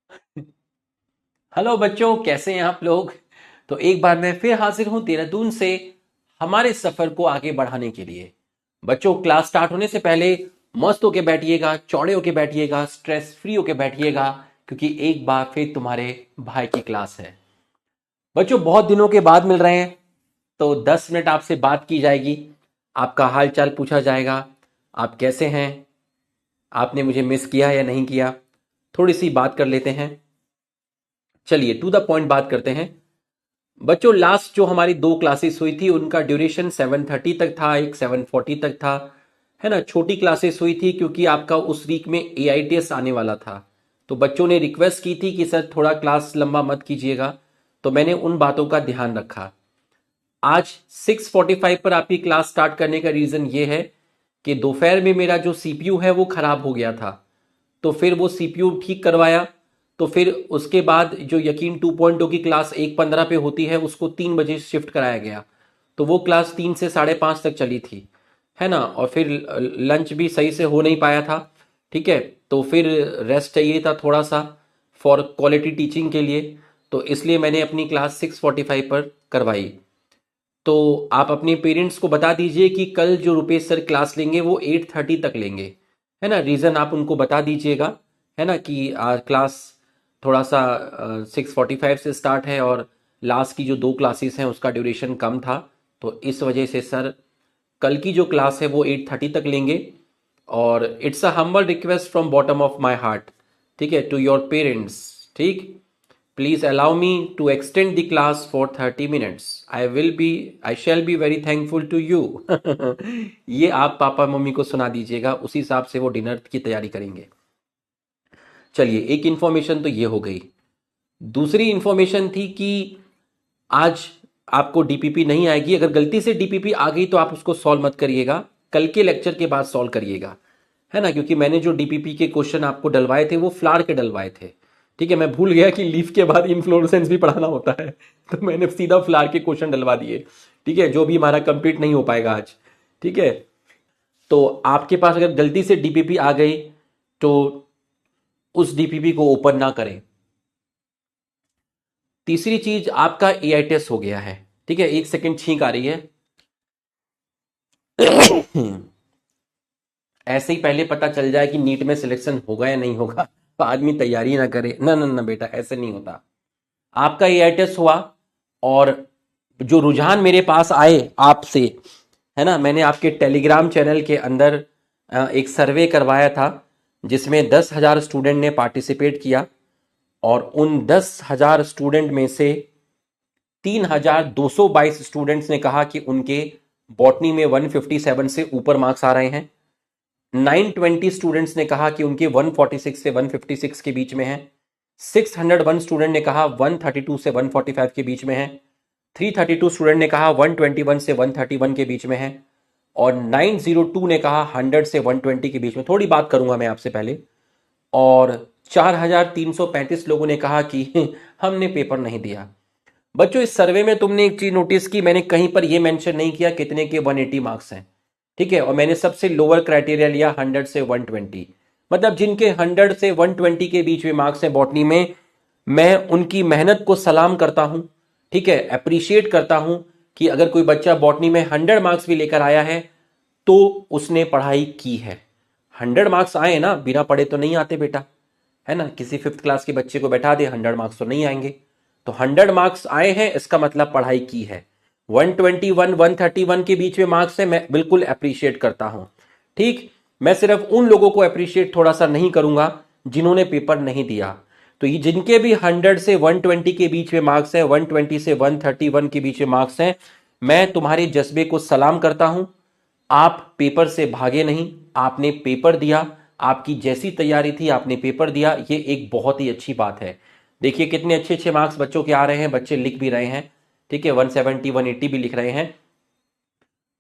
Hello बच्चों, कैसे हैं आप लोग। तो एक बार मैं फिर हाजिर हूं देहरादून से हमारे सफर को आगे बढ़ाने के लिए। बच्चों, क्लास स्टार्ट होने से पहले मस्त होके बैठिएगा, चौड़े होके बैठिएगा, स्ट्रेस फ्री होके बैठिएगा, क्योंकि एक बार फिर तुम्हारे भाई की क्लास है। बच्चों, बहुत दिनों के बाद मिल रहे हैं, तो 10 मिनट आपसे बात की जाएगी। आपका हाल चाल पूछा जाएगा, आप कैसे हैं, आपने मुझे मिस किया या नहीं किया, थोड़ी सी बात कर लेते हैं। चलिए टू द पॉइंट बात करते हैं। बच्चों, लास्ट जो हमारी 2 क्लासेस हुई थी उनका ड्यूरेशन 7:30 तक था, एक 7:40 तक था, है ना। छोटी क्लासेस हुई थी क्योंकि आपका उस वीक में AITS आने वाला था। तो बच्चों ने रिक्वेस्ट की थी कि सर थोड़ा क्लास लंबा मत कीजिएगा, तो मैंने उन बातों का ध्यान रखा। आज 6:45 पर आपकी क्लास स्टार्ट करने का रीज़न ये है कि दोपहर में मेरा जो CPU है वो ख़राब हो गया था, तो फिर वो CPU ठीक करवाया। तो फिर उसके बाद जो यकीन 2.0 की क्लास 1:15 पे होती है उसको 3 बजे शिफ्ट कराया गया। तो वो क्लास 3 से 5:30 तक चली थी, है ना। और फिर लंच भी सही से हो नहीं पाया था, ठीक है। तो फिर रेस्ट चाहिए था थोड़ा सा फॉर क्वालिटी टीचिंग के लिए, तो इसलिए मैंने अपनी क्लास 6:45 पर करवाई। तो आप अपने पेरेंट्स को बता दीजिए कि कल जो रुपेश सर क्लास लेंगे वो 8:30 तक लेंगे, है ना। रीज़न आप उनको बता दीजिएगा, है ना, कि क्लास थोड़ा सा 6:45 से स्टार्ट है और लास्ट की जो 2 क्लासेस हैं उसका ड्यूरेशन कम था। तो इस वजह से सर कल की जो क्लास है वो 8:30 तक लेंगे। और it's a humble request from bottom of my heart, ठीक है, टू योर पेरेंट्स। ठीक, please allow me to extend the class for 30 minutes. I shall be very thankful to you. ये आप पापा मम्मी को सुना दीजिएगा, उसी हिसाब से वो डिनर की तैयारी करेंगे। चलिए, एक इंफॉर्मेशन तो ये हो गई। दूसरी इंफॉर्मेशन थी कि आज आपको DPP नहीं आएगी। अगर गलती से DPP आ गई तो आप उसको सॉल्व मत करिएगा, कल के लेक्चर के बाद सॉल्व करिएगा, है ना। क्योंकि मैंने जो DPP के क्वेश्चन आपको डलवाए थे वो फ्लार के डलवाए थे, ठीक है। मैं भूल गया कि लीफ के बाद इन्फ्लोरेसेंस भी पढ़ाना होता है, तो मैंने सीधा फ्लार के क्वेश्चन डलवा दिए, ठीक है, जो भी हमारा कंप्लीट नहीं हो पाएगा आज, ठीक है। तो आपके पास अगर गलती से DPP आ गई तो उस DPP को ओपन ना करें। तीसरी चीज, आपका AITS हो गया है, ठीक है। 1 सेकंड छींक आ रही है। ऐसे ही पहले पता चल जाए कि नीट में सिलेक्शन होगा या नहीं होगा, तो आदमी तैयारी ना करे। ना ना ना बेटा, ऐसे नहीं होता। आपका AITS हुआ, और जो रुझान मेरे पास आए आपसे, है ना, मैंने आपके टेलीग्राम चैनल के अंदर एक सर्वे करवाया था जिसमें 10,000 स्टूडेंट ने पार्टिसिपेट किया। और उन 10,000 स्टूडेंट में से 3,222 स्टूडेंट्स ने कहा कि उनके बॉटनी में 157 से ऊपर मार्क्स आ रहे हैं। 920 स्टूडेंट्स ने कहा कि उनके 146 से 156 के बीच में है। 601 स्टूडेंट ने कहा 132 से 145 के बीच में है। 332 स्टूडेंट ने कहा 121 से 131 के बीच में है। और 902 ने कहा 100 से 120 के बीच में। थोड़ी बात करूंगा मैं आपसे पहले। और 4,335 लोगों ने कहा कि हमने पेपर नहीं दिया। बच्चों, इस सर्वे में तुमने एक चीज नोटिस की, मैंने कहीं पर यह मेंशन नहीं किया कितने के 180 मार्क्स हैं, ठीक है। और मैंने सबसे लोअर क्राइटेरिया लिया 100 से 120, मतलब जिनके 100 से 120 के बीच में मार्क्स हैं बॉटनी में। मैं उनकी मेहनत को सलाम करता हूं, ठीक है, अप्रिशिएट करता हूं कि अगर कोई बच्चा बॉटनी में 100 मार्क्स भी लेकर आया है तो उसने पढ़ाई की है। 100 मार्क्स आए ना, बिना पढ़े तो नहीं आते बेटा, है ना। किसी 5th क्लास के बच्चे को बैठा दे, 100 मार्क्स तो नहीं आएंगे। तो 100 मार्क्स आए हैं, इसका मतलब पढ़ाई की है। 121 131 के बीच में मार्क्स है, मैं बिल्कुल अप्रिशिएट करता हूं, ठीक। मैं सिर्फ उन लोगों को अप्रिशिएट थोड़ा सा नहीं करूंगा जिन्होंने पेपर नहीं दिया। तो ये जिनके भी 100 से 120 के बीच में मार्क्स है, 120 से 131 के बीच में मार्क्स हैं, मैं तुम्हारे जज्बे को सलाम करता हूं। आप पेपर से भागे नहीं, आपने पेपर दिया, आपकी जैसी तैयारी थी आपने पेपर दिया, ये एक बहुत ही अच्छी बात है। देखिए कितने अच्छे अच्छे मार्क्स बच्चों के आ रहे हैं, बच्चे लिख भी रहे हैं, ठीक है, 170 180 भी लिख रहे हैं।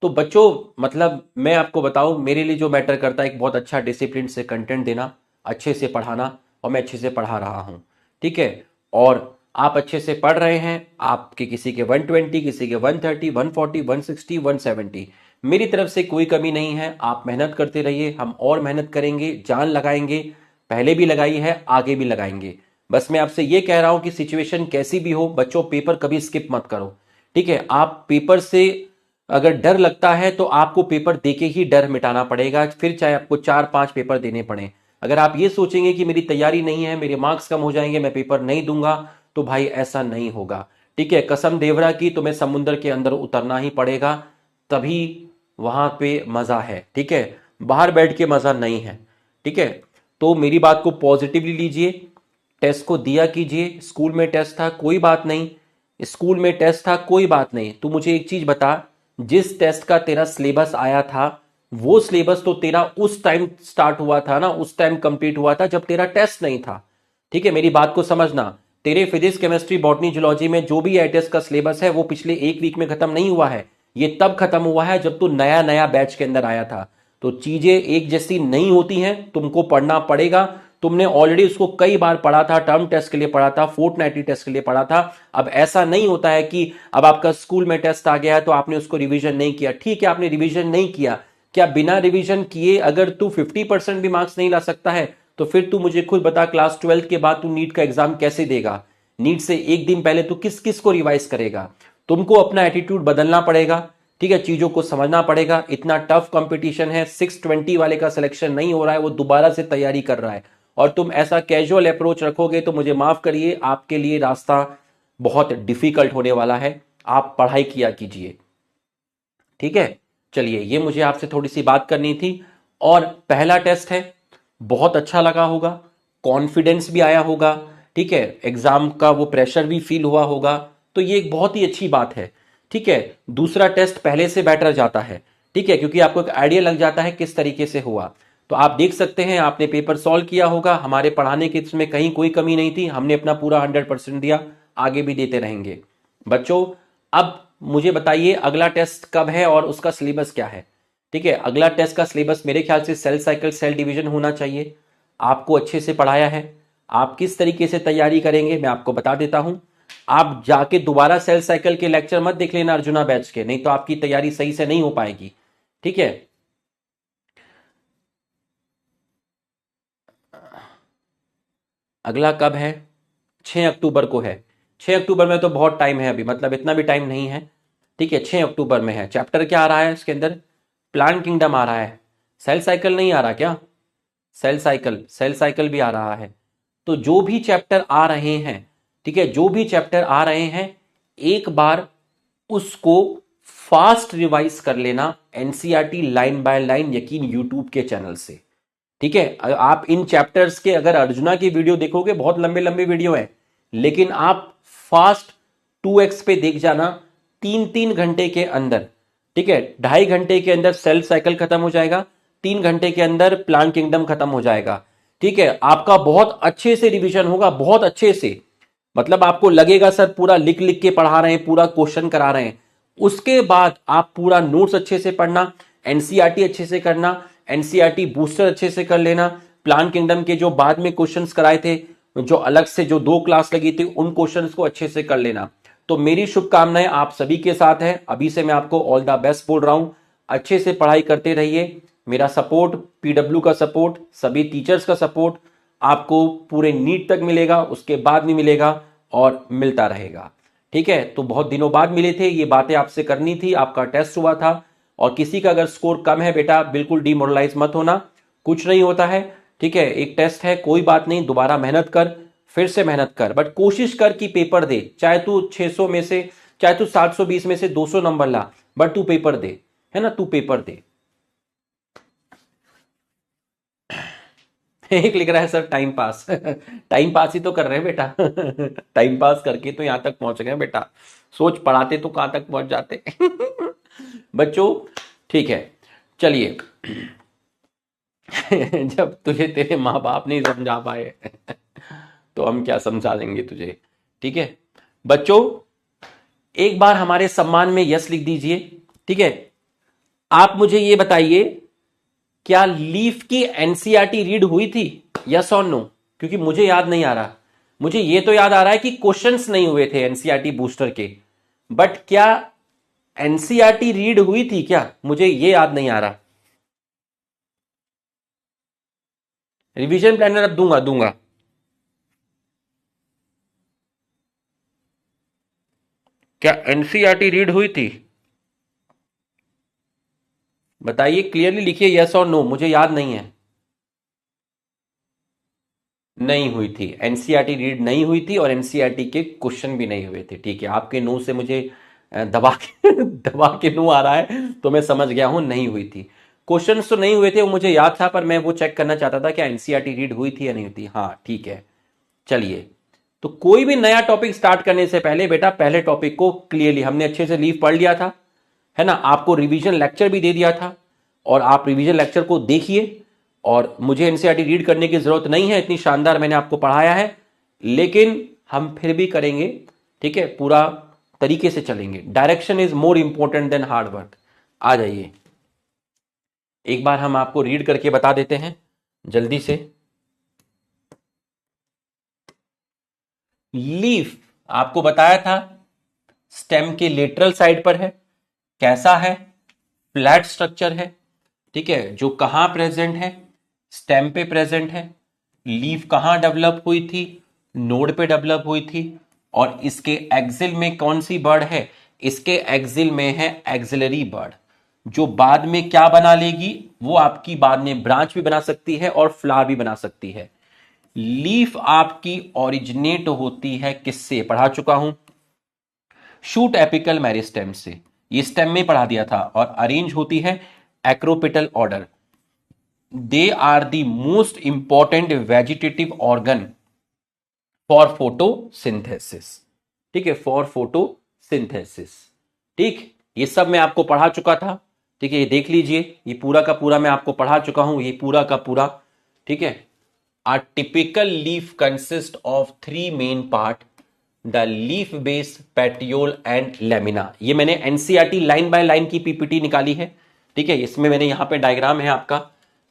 तो बच्चों, मतलब मैं आपको बताऊं, मेरे लिए जो मैटर करता है एक बहुत अच्छा डिसिप्लिन से कंटेंट देना, अच्छे से पढ़ाना, और मैं अच्छे से पढ़ा रहा हूं, ठीक है। और आप अच्छे से पढ़ रहे हैं, आपके किसी के 120, किसी के 130, 140, 160, 170, मेरी तरफ से कोई कमी नहीं है। आप मेहनत करते रहिए, हम और मेहनत करेंगे, जान लगाएंगे, पहले भी लगाई है, आगे भी लगाएंगे। बस मैं आपसे ये कह रहा हूं कि सिचुएशन कैसी भी हो बच्चों, पेपर कभी स्किप मत करो। ठीक है, आप पेपर से अगर डर लगता है तो आपको पेपर देके ही डर मिटाना पड़ेगा, फिर चाहे आपको 4-5 पेपर देने पड़े। अगर आप ये सोचेंगे कि मेरी तैयारी नहीं है, मेरे मार्क्स कम हो जाएंगे, मैं पेपर नहीं दूंगा, तो भाई ऐसा नहीं होगा। ठीक है, कसम देवरा की, तुम्हें समुद्र के अंदर उतरना ही पड़ेगा, तभी वहां पे मजा है। ठीक है, बाहर बैठ के मजा नहीं है। ठीक है, तो मेरी बात को पॉजिटिवली लीजिए, टेस्ट को दिया कीजिए। स्कूल में टेस्ट था कोई बात नहीं, स्कूल में टेस्ट था कोई बात नहीं। तू मुझे एक चीज बता, जिस टेस्ट का तेरा सिलेबस आया था वो सिलेबस तो तेरा उस टाइम स्टार्ट हुआ था ना, उस टाइम कंप्लीट हुआ था जब तेरा टेस्ट नहीं था। ठीक है, मेरी बात को समझना। तेरे फिजिक्स केमिस्ट्री बॉटनी जूलॉजी में जो भी आईटीएस का सिलेबस है वो पिछले एक वीक में खत्म नहीं हुआ है, ये तब खत्म हुआ है जब तू नया नया बैच के अंदर आया था। तो चीजें एक जैसी नहीं होती हैं, तुमको पढ़ना पड़ेगा। तुमने ऑलरेडी उसको कई बार पढ़ा था, टर्म टेस्ट के लिए पढ़ा था, फोर्टनाइटली टेस्ट के लिए पढ़ा था। अब ऐसा नहीं होता है कि अब आपका स्कूल में टेस्ट आ गया है तो आपने उसको रिवीजन नहीं किया। ठीक है, आपने रिवीजन नहीं किया, क्या बिना रिवीजन किए अगर तू 50% भी मार्क्स नहीं ला सकता है तो फिर तू मुझे खुद बता, क्लास 12 के बाद तू नीट का एग्जाम कैसे देगा? नीट से एक दिन पहले तू किस किस को रिवाइज करेगा? तुमको अपना एटीट्यूड बदलना पड़ेगा। ठीक है, चीजों को समझना पड़ेगा। इतना टफ कंपटीशन है, 620 वाले का सिलेक्शन नहीं हो रहा है, वो दोबारा से तैयारी कर रहा है, और तुम ऐसा कैजुअल अप्रोच रखोगे तो मुझे माफ करिए, आपके लिए रास्ता बहुत डिफिकल्ट होने वाला है। आप पढ़ाई किया कीजिए। ठीक है, चलिए, ये मुझे आपसे थोड़ी सी बात करनी थी। और पहला टेस्ट है, बहुत अच्छा लगा होगा, कॉन्फिडेंस भी आया होगा। ठीक है, एग्जाम का वो प्रेशर भी फील हुआ होगा, तो ये एक बहुत ही अच्छी बात है। ठीक है, दूसरा टेस्ट पहले से बेटर जाता है। ठीक है, क्योंकि आपको एक आइडिया लग जाता है किस तरीके से हुआ। तो आप देख सकते हैं, आपने पेपर सॉल्व किया होगा, हमारे पढ़ाने की इसमें कहीं कोई कमी नहीं थी, हमने अपना पूरा 100% दिया, आगे भी देते रहेंगे। बच्चों, अब मुझे बताइए अगला टेस्ट कब है और उसका सिलेबस क्या है? ठीक है, अगला टेस्ट का सिलेबस मेरे ख्याल से सेल साइकिल सेल डिवीजन होना चाहिए। आपको अच्छे से पढ़ाया है, आप किस तरीके से तैयारी करेंगे मैं आपको बता देता हूं। आप जाके दोबारा सेल साइकिल के लेक्चर मत देख लेना अर्जुना बैच के, नहीं तो आपकी तैयारी सही से नहीं हो पाएगी। ठीक है, अगला कब है? 6 अक्टूबर को है। 6 अक्टूबर में तो बहुत टाइम है अभी, मतलब इतना भी टाइम नहीं है। ठीक है, 6 अक्टूबर में है। चैप्टर क्या आ रहा है इसके अंदर? प्लांट किंगडम आ रहा है। सेल साइकिल नहीं आ रहा क्या? सेल साइकिल भी आ रहा है। तो जो भी चैप्टर आ रहे हैं, ठीक है, जो भी चैप्टर आ रहे हैं, एक बार उसको फास्ट रिवाइज कर लेना एनसीईआरटी लाइन बाय लाइन, यकीन यूट्यूब के चैनल से। ठीक है, आप इन चैप्टर्स के अगर अर्जुना की वीडियो देखोगे, बहुत लंबे लंबे वीडियो है, लेकिन आप फास्ट 2x पे देख जाना, 3-3 घंटे के अंदर। ठीक है, 2.5 घंटे के अंदर सेल साइकिल खत्म हो जाएगा, 3 घंटे के अंदर प्लांट किंगडम खत्म हो जाएगा। ठीक है, आपका बहुत अच्छे से रिवीजन होगा, बहुत अच्छे से, मतलब आपको लगेगा सर पूरा लिख लिख के पढ़ा रहे हैं, पूरा क्वेश्चन करा रहे हैं। उसके बाद आप पूरा नोट्स अच्छे से पढ़ना, एनसीईआरटी अच्छे से करना, एनसीईआरटी बूस्टर अच्छे से कर लेना, प्लान किंगडम के जो बाद में क्वेश्चंस कराए थे, जो अलग से जो 2 क्लास लगी थी, उन क्वेश्चंस को अच्छे से कर लेना। तो मेरी शुभकामनाएं आप सभी के साथ है। अभी से मैं आपको ऑल द बेस्ट बोल रहा हूं, अच्छे से पढ़ाई करते रहिए। मेरा सपोर्ट, पीडब्ल्यू का सपोर्ट, सभी टीचर्स का सपोर्ट आपको पूरे नीट तक मिलेगा, उसके बाद भी मिलेगा और मिलता रहेगा। ठीक है, तो बहुत दिनों बाद मिले थे, ये बातें आपसे करनी थी। आपका टेस्ट हुआ था, और किसी का अगर स्कोर कम है बेटा, बिल्कुल डिमोरलाइज मत होना, कुछ नहीं होता है। ठीक है, एक टेस्ट है, कोई बात नहीं, दोबारा मेहनत कर, फिर से मेहनत कर, बट कोशिश कर कि पेपर दे। चाहे तू 600 में से, चाहे तू 720 में से 200 नंबर ला, बट तू पेपर दे, है ना, तू पेपर दे। एक लिख रहा है sir time pass. Time pass ही तो कर रहे हैं बेटा। टाइम पास करके तो यहां तक पहुंच गए बेटा, सोच पढ़ाते तो कहां तक पहुंच जाते। बच्चों, ठीक है, चलिए। जब तुझे तेरे माँ बाप नहीं समझा पाए, तो हम क्या समझा देंगे तुझे? ठीक है बच्चों, एक बार हमारे सम्मान में यस लिख दीजिए। ठीक है, आप मुझे ये बताइए, क्या लीफ की एनसीईआरटी रीड हुई थी, यस और नो? क्योंकि मुझे याद नहीं आ रहा। मुझे ये तो याद आ रहा है कि क्वेश्चंस नहीं हुए थे एनसीईआरटी बूस्टर के, बट क्या एनसीईआरटी रीड हुई थी क्या? मुझे ये याद नहीं आ रहा। रिवीजन प्लानर अब दूंगा दूंगा। क्या एनसीईआरटी रीड हुई थी? बताइए, क्लियरली लिखिए यस और नो, मुझे याद नहीं है। नहीं हुई थी, एनसीईआरटी रीड नहीं हुई थी और एनसीईआरटी के क्वेश्चन भी नहीं हुए थे। ठीक है, आपके नो से मुझे दबा के दबा के नो आ रहा है, तो मैं समझ गया हूं नहीं हुई थी। क्वेश्चंस तो नहीं हुए थे, वो मुझे याद था, पर मैं वो चेक करना चाहता था क्या एनसीईआरटी रीड हुई थी या नहीं हुई थी। हाँ ठीक है, चलिए। तो कोई भी नया टॉपिक स्टार्ट करने से पहले बेटा पहले टॉपिक को क्लियरली हमने अच्छे से लीव पढ़ लिया था, है ना, आपको रिवीजन लेक्चर भी दे दिया था, और आप रिवीजन लेक्चर को देखिए। और मुझे एनसीईआरटी रीड करने की जरूरत नहीं है, इतनी शानदार मैंने आपको पढ़ाया है, लेकिन हम फिर भी करेंगे। ठीक है, पूरा तरीके से चलेंगे। Direction is more important than hard work. आ जाइए, एक बार हम आपको रीड करके बता देते हैं जल्दी से। लीफ आपको बताया था स्टेम के लेटरल साइड पर है। कैसा है? फ्लैट स्ट्रक्चर है। ठीक है, जो कहां प्रेजेंट है? स्टेम पे प्रेजेंट है। लीफ कहां डेवलप हुई थी? नोड पे डेवलप हुई थी। और इसके एक्सिल में कौन सी बर्ड है? इसके एक्सिल में है एक्सिलरी बर्ड, जो बाद में क्या बना लेगी? वो आपकी बाद में ब्रांच भी बना सकती है और फ्लावर भी बना सकती है। लीफ आपकी ओरिजिनेट होती है किससे? पढ़ा चुका हूं, शूट एपिकल मेरिस्टेम से। ये स्टेम में पढ़ा दिया था। और अरेंज होती है acropetal order. They are the most important vegetative organ for photosynthesis. ठीक है, फॉर फोटोसिंथेसिस। ठीक, ये सब मैं आपको पढ़ा चुका था। ठीक है, ये देख लीजिए, ये पूरा का पूरा मैं आपको पढ़ा चुका हूं, ये पूरा का पूरा। ठीक है, a typical leaf consists of three main part: the leaf base, petiole and lamina। ये मैंने एनसीईआरटी लाइन बाय लाइन की पीपीटी निकाली है। ठीक है, इसमें मैंने यहां पे डायग्राम है आपका।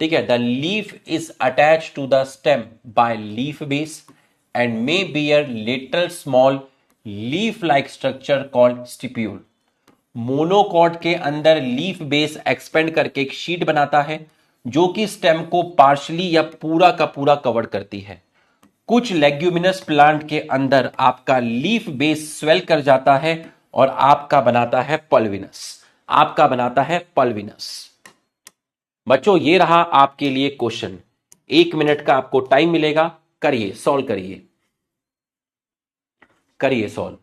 ठीक है, the leaf is attach to the stem by leaf base and may bear little small leaf like structure called stipule. Monocot के अंदर लीफ बेस एक्सपेंड करके एक शीट बनाता है, जो कि स्टेम को पार्शली या पूरा का पूरा कवर करती है। कुछ लेग्यूमिनस प्लांट के अंदर आपका लीफ बेस स्वेल कर जाता है और आपका बनाता है पल्विनस। आपका बनाता है पल्विनस। बच्चों, ये रहा आपके लिए क्वेश्चन। 1 मिनट का आपको टाइम मिलेगा, करिए, सॉल्व करिए, करिए सॉल्व।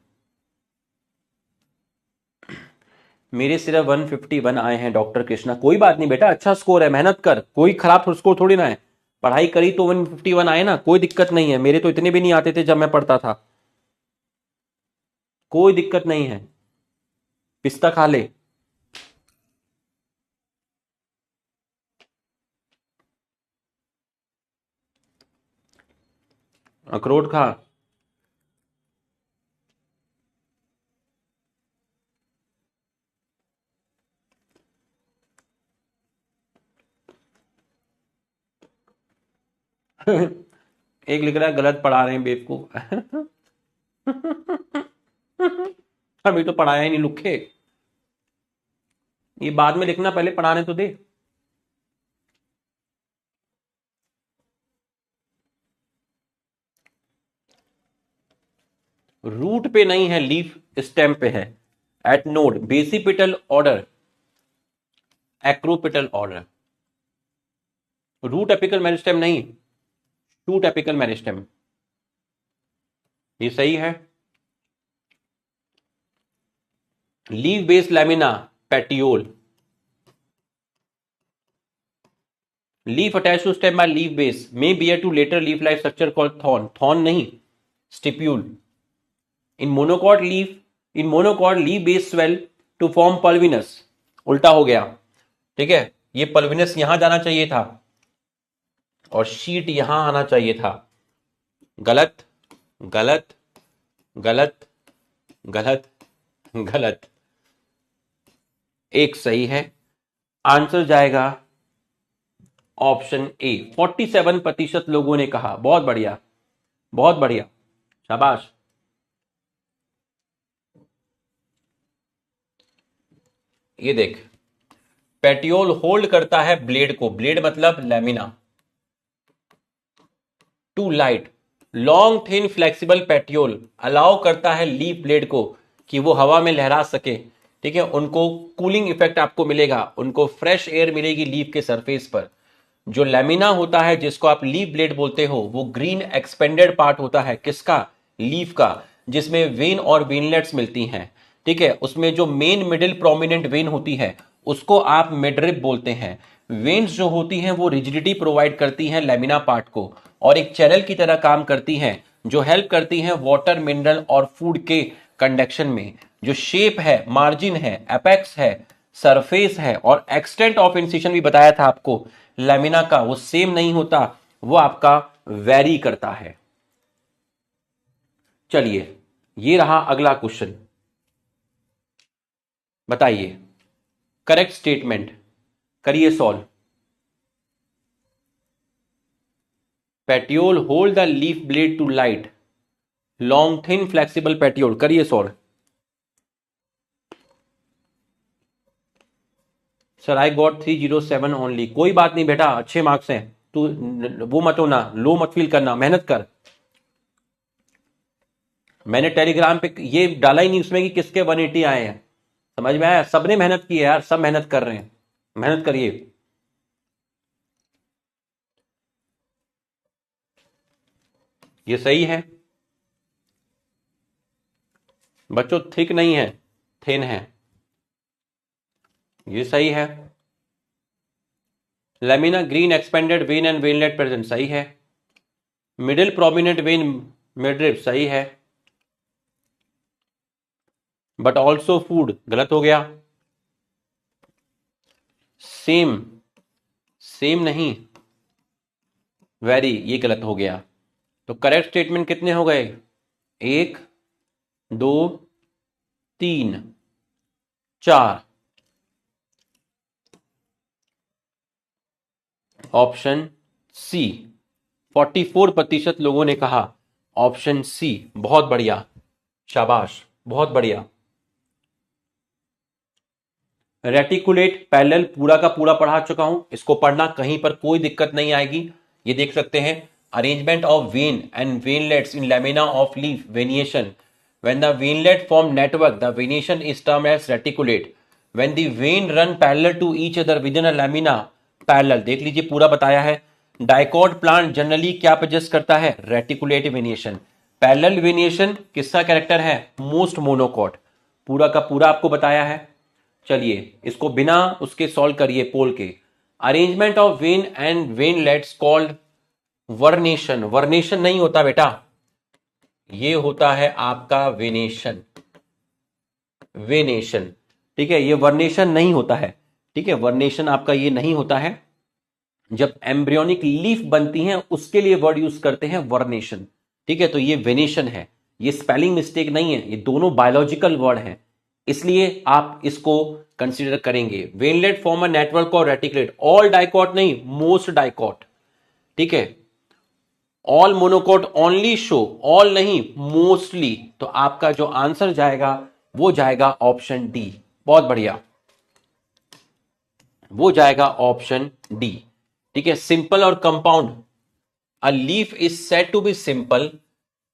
मेरे सिर्फ 151 आए हैं डॉक्टर कृष्णा। कोई बात नहीं बेटा, अच्छा स्कोर है, मेहनत कर, कोई खराब स्कोर थोड़ी ना है। पढ़ाई करी तो 151 आए ना, कोई दिक्कत नहीं है। मेरे तो इतने भी नहीं आते थे जब मैं पढ़ता था, कोई दिक्कत नहीं है। पिस्ता खा ले। अखरोट खा। एक लिख रहा है गलत पढ़ा रहे हैं बेवकूफ। अभी तो पढ़ाया ही नहीं लुखे। ये बाद में लिखना, पहले पढ़ाने तो दे। रूट पे नहीं है, लीफ स्टेम पे है। At node basipetal order, acropetal order. Root apical meristem नहीं, शूट एपिकल मेरिस्टेम। ये सही है। Leaf base lamina petiole. Leaf attach to stem by leaf base may bear two lateral leaf like structure called thorn. Thorn नहीं, stipule. In monocot leaf, in monocot leaf base swell to form pulvinus. उल्टा हो गया। ठीक है, ये pulvinus यहां जाना चाहिए था और शीट यहां आना चाहिए था। गलत, गलत, गलत, गलत, गलत। एक सही है। आंसर जाएगा ऑप्शन ए। 47% लोगों ने कहा। बहुत बढ़िया, बहुत बढ़िया, शाबाश। ये देख, पेटियोल होल्ड करता है ब्लेड को, ब्लेड मतलब lamina, to light. Long thin flexible petiole allow करता है लीफ ब्लेड को कि वो हवा में लहरा सके, ठीक है, उनको कूलिंग इफेक्ट आपको मिलेगा, उनको फ्रेश एयर मिलेगी लीफ के सरफेस पर। जो लेमिना होता है जिसको आप लीफ ब्लेड बोलते हो, वो ग्रीन एक्सपेंडेड पार्ट होता है, किसका? लीफ का, जिसमें वेन और वेनलेट्स मिलती हैं, ठीक है। उसमें जो मेन मिडिल प्रोमिनेंट वेन होती है उसको आप मिडरिप बोलते हैं। वेन्स जो होती हैं वो रिजिडिटी प्रोवाइड करती हैं लेमिना पार्ट को, और एक चैनल की तरह काम करती हैं, जो हेल्प करती हैं वाटर, मिनरल और फूड के कंडक्शन में। जो शेप है, मार्जिन है, एपेक्स है, सरफेस है और एक्सटेंट ऑफ इंसिशन भी बताया था आपको लेमिना का, वो सेम नहीं होता, वो आपका वेरी करता है। चलिए, ये रहा अगला क्वेश्चन। बताइए करेक्ट स्टेटमेंट, करिए solve. Petiole hold the leaf blade to light, long thin flexible petiole, करिए solve. Sir I got 307 only. कोई बात नहीं बेटा, अच्छे मार्क्स हैं, तू वो मत होना, लो मत फील करना, मेहनत कर। मैंने टेलीग्राम पे ये डाला ही नहीं उसमें कि किसके 180 आए हैं, समझ में आया? सबने मेहनत की है यार, सब मेहनत कर रहे हैं, मेहनत करिए। ये सही है बच्चों, थिक नहीं है, थिन है, ये सही है। Lamina green expanded vein and veinlet present, सही है। मिडिल प्रोमिनेंट वेन मिडरिप, सही है। बट ऑल्सो फूड, गलत हो गया। सेम, सेम नहीं, वेरी, ये गलत हो गया। तो करेक्ट स्टेटमेंट कितने हो गए? 1 2 3 4। ऑप्शन सी, 44% लोगों ने कहा ऑप्शन सी। बहुत बढ़िया, शाबाश, बहुत बढ़िया। रेटिकुलेट पैरेलल पूरा का पूरा पढ़ा चुका हूं, इसको पढ़ना कहीं पर कोई दिक्कत नहीं आएगी। ये देख सकते हैं, arrangement of vein and veinlets in lamina of leaf venation. When the veinlet form network the venation is termed as reticulate. When the vein run parallel to each other within a lamina parallel, देख लीजिए पूरा बताया है। Dicot plant generally क्या produce करता है? Reticulate venation. Parallel venation किसका character है? Most monocot. पूरा का पूरा आपको बताया है। चलिए इसको बिना उसके सॉल्व करिए पोल के। Arrangement of vein and veinlets called vernation. Vernation नहीं होता बेटा, ये होता है आपका वेनेशन, वेनेशन, ठीक है, ये वर्नेशन नहीं होता है, ठीक है, वर्नेशन आपका ये नहीं होता है। जब एम्ब्रियोनिक लीफ बनती हैं उसके लिए वर्ड यूज करते हैं वर्नेशन, ठीक है, तो ये वेनेशन है, ये स्पेलिंग मिस्टेक नहीं है, ये दोनों बायोलॉजिकल वर्ड हैं, इसलिए आप इसको कंसीडर करेंगे। वेनलेट फॉर्म अ नेटवर्क और रेटिकुलेट, ऑल डाइकॉट नहीं, मोस्ट डाइकॉट, ठीक है। All monocot only show, all नहीं मोस्टली, तो आपका जो आंसर जाएगा वो जाएगा ऑप्शन डी। बहुत बढ़िया, वो जाएगा ऑप्शन डी, ठीक है। सिंपल और compound, a leaf is said to be simple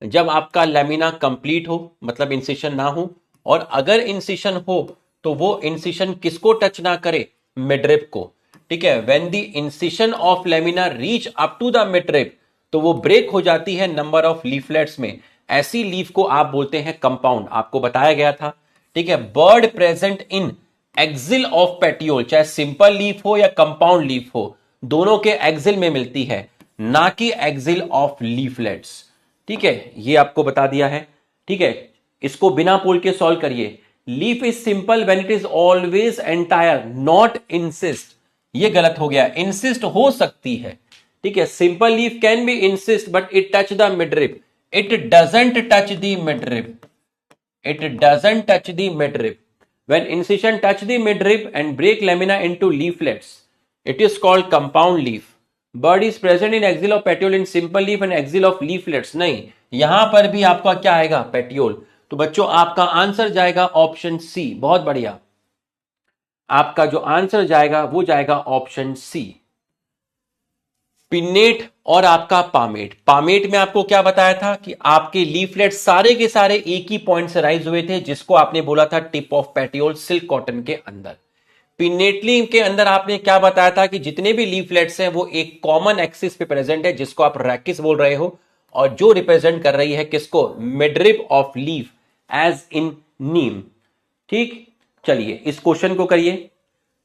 जब आपका लेमिना कंप्लीट हो, मतलब इंसिशन ना हो, और अगर इंसिशन हो तो वो इंसिशन किसको टच ना करे? मिडरिप को, ठीक है। When the incision of lamina reach up to the midrib, तो वो ब्रेक हो जाती है नंबर ऑफ लीफलेट्स में, ऐसी लीफ को आप बोलते हैं कंपाउंड, आपको बताया गया था, ठीक है। Bird present in axil of petiole, चाहे सिंपल लीफ हो या कंपाउंड लीफ हो, दोनों के एक्सिल में मिलती है, ना कि एक्सिल ऑफ लीफलेट्स, ठीक है, ये आपको बता दिया है, ठीक है। इसको बिना पोल के सॉल्व करिए। Leaf is simple when it is always entire, not insist, ये गलत हो गया, इंसिस्ट हो सकती है, ठीक है। Simple leaf can be insist but it touch the midrib, it doesn't touch the midrib, it doesn't touch the midrib. When incision touch the midrib and break lamina into leaflets, it is called compound leaf. Bud is present in axial of petiole in simple leaf and axial of leaflets. नहीं, यहां पर भी आपका क्या आएगा? Petiole. तो बच्चों आपका आंसर जाएगा ऑप्शन सी। बहुत बढ़िया, आपका जो आंसर जाएगा वो जाएगा ऑप्शन सी। पिन्नेट और आपका पामेट। पामेट में आपको क्या बताया था कि आपके लीफलेट सारे के सारे एक ही पॉइंट से राइज हुए थे, जिसको आपने बोला था tip of petiole silk cotton के अंदर। पिन्नेटली के अंदर आपने क्या बताया था कि जितने भी लीफलेट्स हैं वो एक कॉमन एक्सिस पे प्रेजेंट है, जिसको आप रैकिस बोल रहे हो, और जो रिप्रेजेंट कर रही है किसको, midrib of leaf as in neem. ठीक, चलिए इस क्वेश्चन को करिए।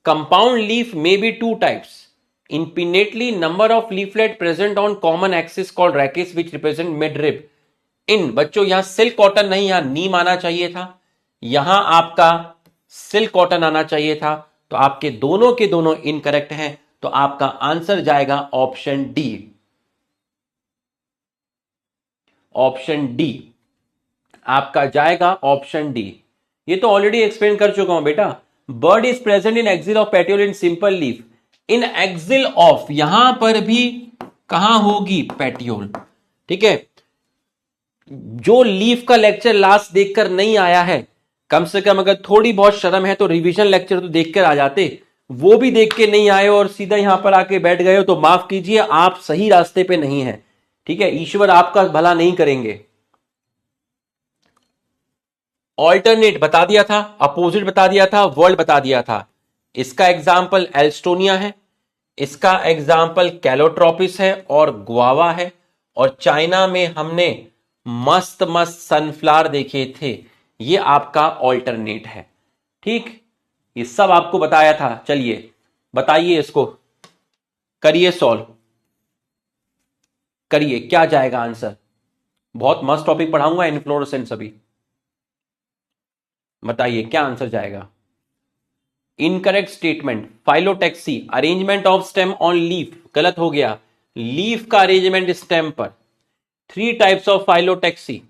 Compound leaf may be two types in pinnately number of leaflet present on common axis called rachis which represent midrib इन। बच्चों यहां सिल्क कॉटन नहीं, यहां नीम आना चाहिए था, यहां आपका सिल्क कॉटन आना चाहिए था, तो आपके दोनों के दोनों इनकरेक्ट हैं, तो आपका आंसर जाएगा ऑप्शन डी। ऑप्शन डी आपका जाएगा ऑप्शन डी। ये तो ऑलरेडी एक्सप्लेन कर चुका हूं बेटा। Bird is present in axil of petiole in simple leaf. In axil of यहां पर भी कहां होगी, पेट्योल। ठीक है, जो लीफ का लेक्चर लास्ट देखकर नहीं आया है, कम से कम अगर थोड़ी बहुत शर्म है तो रिवीजन लेक्चर तो देखकर आ जाते। वो भी देख के नहीं आए और सीधा यहां पर आके बैठ गए हो, तो माफ कीजिए, आप सही रास्ते पे नहीं है। ठीक है, ईश्वर आपका भला नहीं करेंगे। ऑल्टरनेट बता दिया था, अपोजिट बता दिया था, वर्ल्ड बता दिया था। इसका एग्जाम्पल एल्स्टोनिया है, इसका एग्जाम्पल कैलोट्रोपिस है और गुआवा है, और चाइना में हमने मस्त मस्त सनफ्लावर देखे थे। ये आपका ऑल्टरनेट है। ठीक, ये सब आपको बताया था। चलिए बताइए, इसको करिए सॉल्व, करिए क्या जाएगा आंसर। बहुत मस्त टॉपिक पढ़ाऊंगा, इन्फ्लोरेसेंस अभी। बताइए क्या आंसर जाएगा। Incorrect statement, phyllotaxy, arrangement of stem on leaf, गलत हो गया। लीफ का अरेंजमेंट स्टेम पर। Three types of phyllotaxy,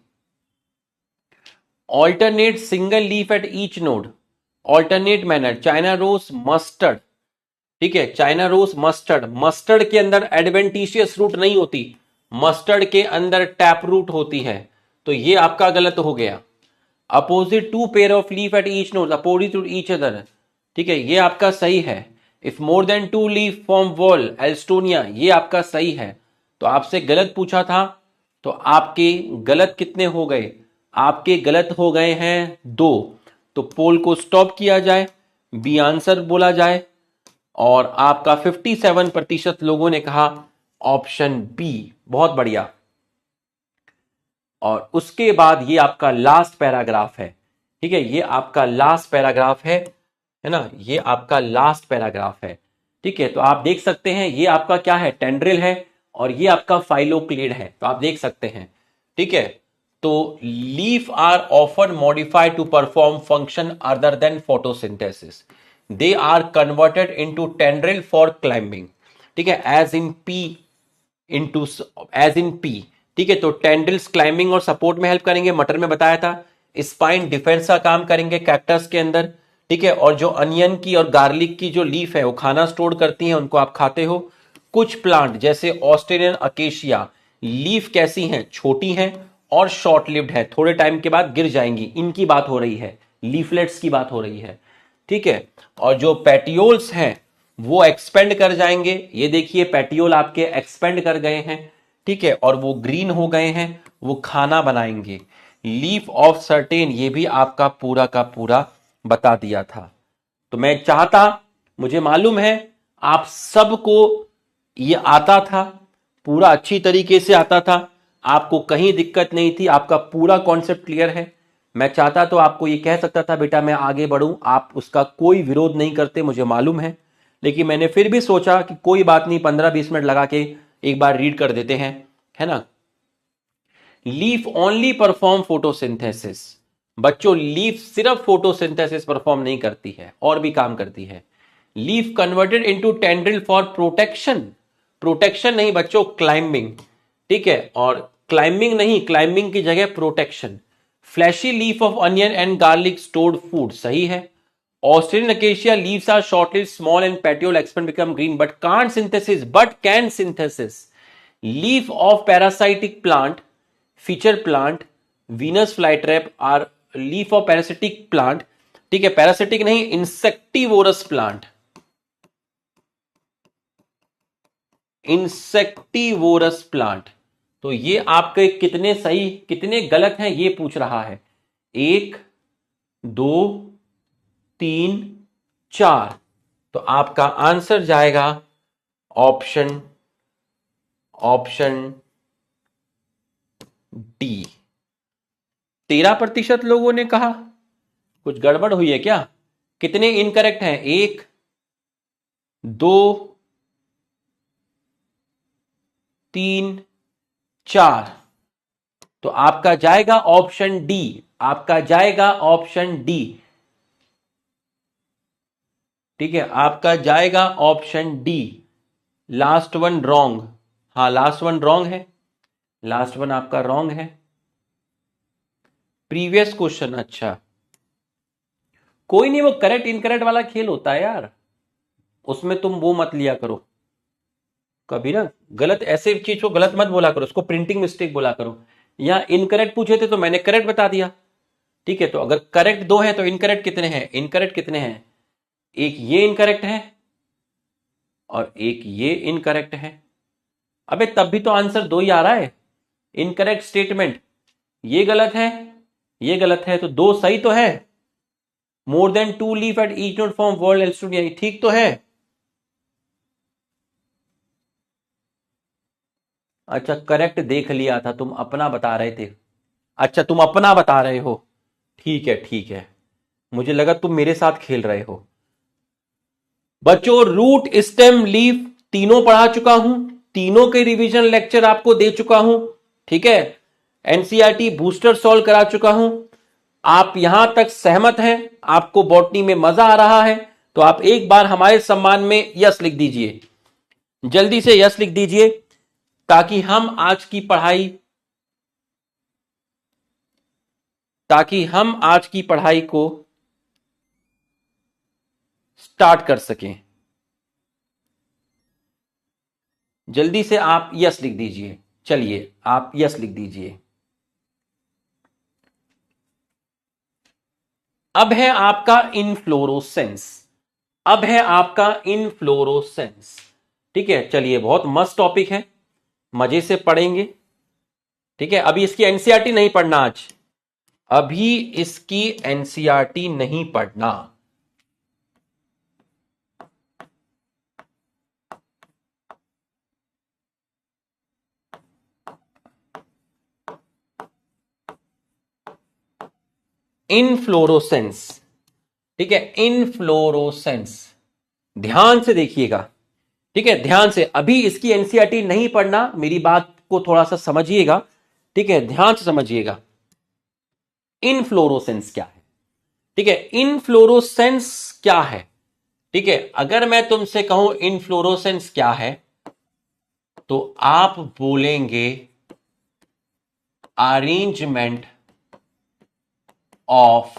alternate single leaf at each node, alternate manner, China rose, mustard. ठीक है, चाइना रोज, मस्टर्ड। मस्टर्ड के अंदर एडवेंटिशियस रूट नहीं होती, मस्टर्ड के अंदर टैप रूट होती है, तो ये आपका गलत हो गया। Opposite to pair of leaf at each node, opposite to each other. ठीक है, ये आपका सही है। If more than two leaf form whorl, Alstonia, ये आपका सही है। तो आपसे गलत पूछा था, तो आपके गलत कितने हो गए, आपके गलत हो गए हैं 2। तो पोल को स्टॉप किया जाए, बी आंसर बोला जाए, और आपका 57% लोगों ने कहा ऑप्शन बी। बहुत बढ़िया। और उसके बाद ये आपका लास्ट पैराग्राफ है। ठीक है, ये आपका लास्ट पैराग्राफ है ना, ये आपका लास्ट पैराग्राफ है। ठीक है, तो आप देख सकते हैं ये आपका क्या है, टेंड्रिल है, और ये आपका फाइलोक्लेड है, तो आप देख सकते हैं। ठीक है, तो leaf are often modified to perform function other than photosynthesis. They are converted into tendril for climbing. ठीक है, एज इन पी। ठीक है, तो टेंड्रिल्स क्लाइंबिंग और सपोर्ट में हेल्प करेंगे, मटर में बताया था। स्पाइन डिफेंस का काम करेंगे कैक्टस के अंदर। ठीक है, और जो अनियन की और गार्लिक की जो लीफ है वो खाना स्टोर करती हैं, उनको आप खाते हो। कुछ प्लांट जैसे ऑस्ट्रेलियन अकेशिया, लीफ कैसी हैं, छोटी हैं और शॉर्ट लिव्ड है, थोड़े टाइम के बाद गिर जाएंगी, इनकी बात हो रही है, लीफलेट्स की बात हो रही है। ठीक है, और जो पेटियोल्स हैं वो एक्सपेंड कर जाएंगे। ये देखिए पेटियोल आपके एक्सपेंड कर गए हैं। ठीक है, और वो ग्रीन हो गए हैं, वो खाना बनाएंगे। लीफ ऑफ सर्टेन, ये भी आपका पूरा का पूरा बता दिया था। तो मैं चाहता, मुझे मालूम है आप सबको ये आता था, पूरा अच्छी तरीके से आता था, आपको कहीं दिक्कत नहीं थी, आपका पूरा कॉन्सेप्ट क्लियर है। मैं चाहता तो आपको ये कह सकता था बेटा मैं आगे बढ़ूं, आप उसका कोई विरोध नहीं करते, मुझे मालूम है। लेकिन मैंने फिर भी सोचा कि कोई बात नहीं, 15-20 मिनट लगा के एक बार रीड कर देते हैं, है ना। Leaf only perform photosynthesis. बच्चों लीफ सिर्फ फोटोसिंथेसिस परफॉर्म नहीं करती है, और भी काम करती है। Leaf converted into tendril for protection, protection नहीं बच्चों, क्लाइंबिंग। ठीक है, और क्लाइंबिंग नहीं, क्लाइंबिंग की जगह protection. Fleshy leaf of onion and garlic stored food, सही है। Australian acacia leaves are short lived, small and petiole expand become green but can't synthesis, but can synthesis. Leaf of parasitic plant, feature plant, Venus flytrap are leaf of parasitic plant. ठीक है, parasitic नहीं, insectivorous plant. Insectivorous plant. तो ये आपके कितने सही कितने गलत हैं ये पूछ रहा है। 1 2 3 4। तो आपका आंसर जाएगा ऑप्शन डी। 13% लोगों ने कहा। कुछ गड़बड़ हुई है क्या? कितने इनकरेक्ट हैं? 1 2 3 4। तो आपका जाएगा ऑप्शन डी। आपका जाएगा ऑप्शन डी। ठीक है, आपका जाएगा option D. Last one wrong. हाँ, लास्ट वन रॉन्ग है। लास्ट वन आपका रॉन्ग है। प्रीवियस क्वेश्चन, अच्छा कोई नहीं, वो करेक्ट इनकरेक्ट वाला खेल होता है यार, उसमें तुम वो मत लिया करो कभी ना। गलत ऐसे चीज को गलत मत बोला करो, उसको प्रिंटिंग मिस्टेक बोला करो। या इनकरेक्ट पूछे थे तो मैंने करेक्ट बता दिया। ठीक है, तो अगर करेक्ट 2 है तो इनकरेक्ट कितने हैं? इनकरेक्ट कितने हैं? एक ये इनकरेक्ट है और एक ये इनकरेक्ट है। अबे तब भी तो आंसर 2 ही आ रहा है। इनकरेक्ट स्टेटमेंट, ये गलत है, ये गलत है, तो 2 सही तो है। More than 2 leaf at each node form whorl Alstonia, ठीक तो है। अच्छा, करेक्ट देख लिया था, तुम अपना बता रहे थे। अच्छा, तुम अपना बता रहे हो। ठीक है ठीक है, मुझे लगा तुम मेरे साथ खेल रहे हो। बच्चों, रूट स्टेम लीफ तीनों पढ़ा चुका हूं, तीनों के रिवीजन लेक्चर आपको दे चुका हूं। ठीक है, एनसीईआरटी बूस्टर सॉल्व करा चुका हूं। आप यहां तक सहमत हैं? आपको बॉटनी में मजा आ रहा है? तो आप एक बार हमारे सम्मान में यस लिख दीजिए, जल्दी से यस लिख दीजिए, ताकि हम आज की पढ़ाई को स्टार्ट कर सकें। जल्दी से आप यस लिख दीजिए। चलिए, आप यस लिख दीजिए। अब है आपका इनफ्लोरोसेंस। अब है आपका इनफ्लोरोसेंस। ठीक है, चलिए, बहुत मस्त टॉपिक है, मजे से पढ़ेंगे। ठीक है, अभी इसकी एनसीईआरटी नहीं पढ़ना आज, अभी इसकी एनसीईआरटी नहीं पढ़ना। इनफ्लोरोसेंस, ठीक है, इनफ्लोरोसेंस, ध्यान से देखिएगा। ठीक है, ध्यान से, अभी इसकी एनसीईआरटी नहीं पढ़ना, मेरी बात को थोड़ा सा समझिएगा। ठीक है, ध्यान से समझिएगा। इनफ्लोरोसेंस क्या है? ठीक है, इनफ्लोरोसेंस क्या है? ठीक है, अगर मैं तुमसे कहूं इनफ्लोरोसेंस क्या है, तो आप बोलेंगे arrangement of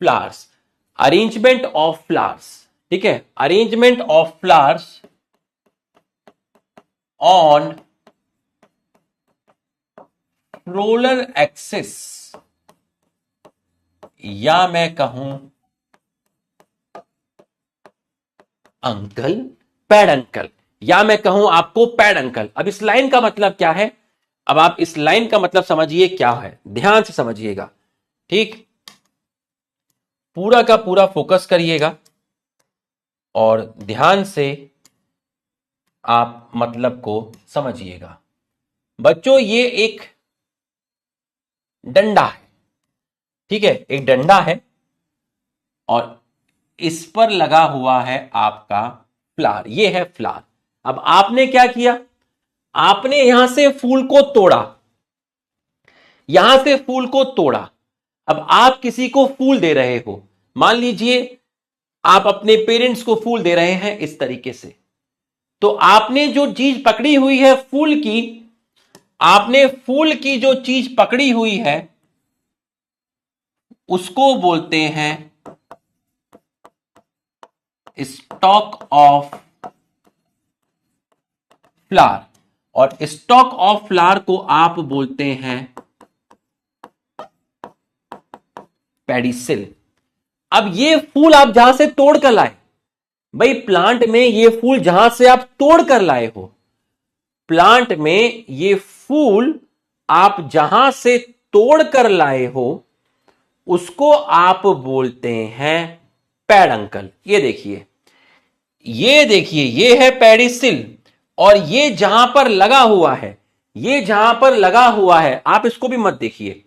flowers. Arrangement of flowers, ठीक है, arrangement of flowers on roller axis, या मैं कहूं अंकल, पैड अंकल, या मैं कहूं आपको पैड अंकल। अब इस लाइन का मतलब क्या है? अब आप इस लाइन का मतलब समझिए क्या है, ध्यान से समझिएगा। ठीक, पूरा का पूरा फोकस करिएगा और ध्यान से आप मतलब को समझिएगा। बच्चों, ये एक डंडा है, ठीक है, एक डंडा है और इस पर लगा हुआ है आपका फ्लावर, ये है फ्लावर। अब आपने क्या किया? आपने यहां से फूल को तोड़ा, यहां से फूल को तोड़ा। अब आप किसी को फूल दे रहे हो, मान लीजिए आप अपने पेरेंट्स को फूल दे रहे हैं इस तरीके से। तो आपने जो चीज पकड़ी हुई है फूल की, आपने फूल की जो चीज पकड़ी हुई है उसको बोलते हैं स्टॉक ऑफ फ्लावर, और स्टॉक ऑफ फ्लावर को आप बोलते हैं पेडिसिल। अब ये फूल आप जहां से तोड़ कर लाए, भाई प्लांट में ये फूल जहां से आप तोड़ कर लाए हो, प्लांट में ये फूल आप जहां से तोड़ कर लाए हो, उसको आप बोलते हैं पेडंकल। ये देखिए, ये देखिए, ये है पेडिसिल, और ये जहां पर लगा हुआ है, ये जहां पर लगा हुआ है, आप इसको भी मत देखिए,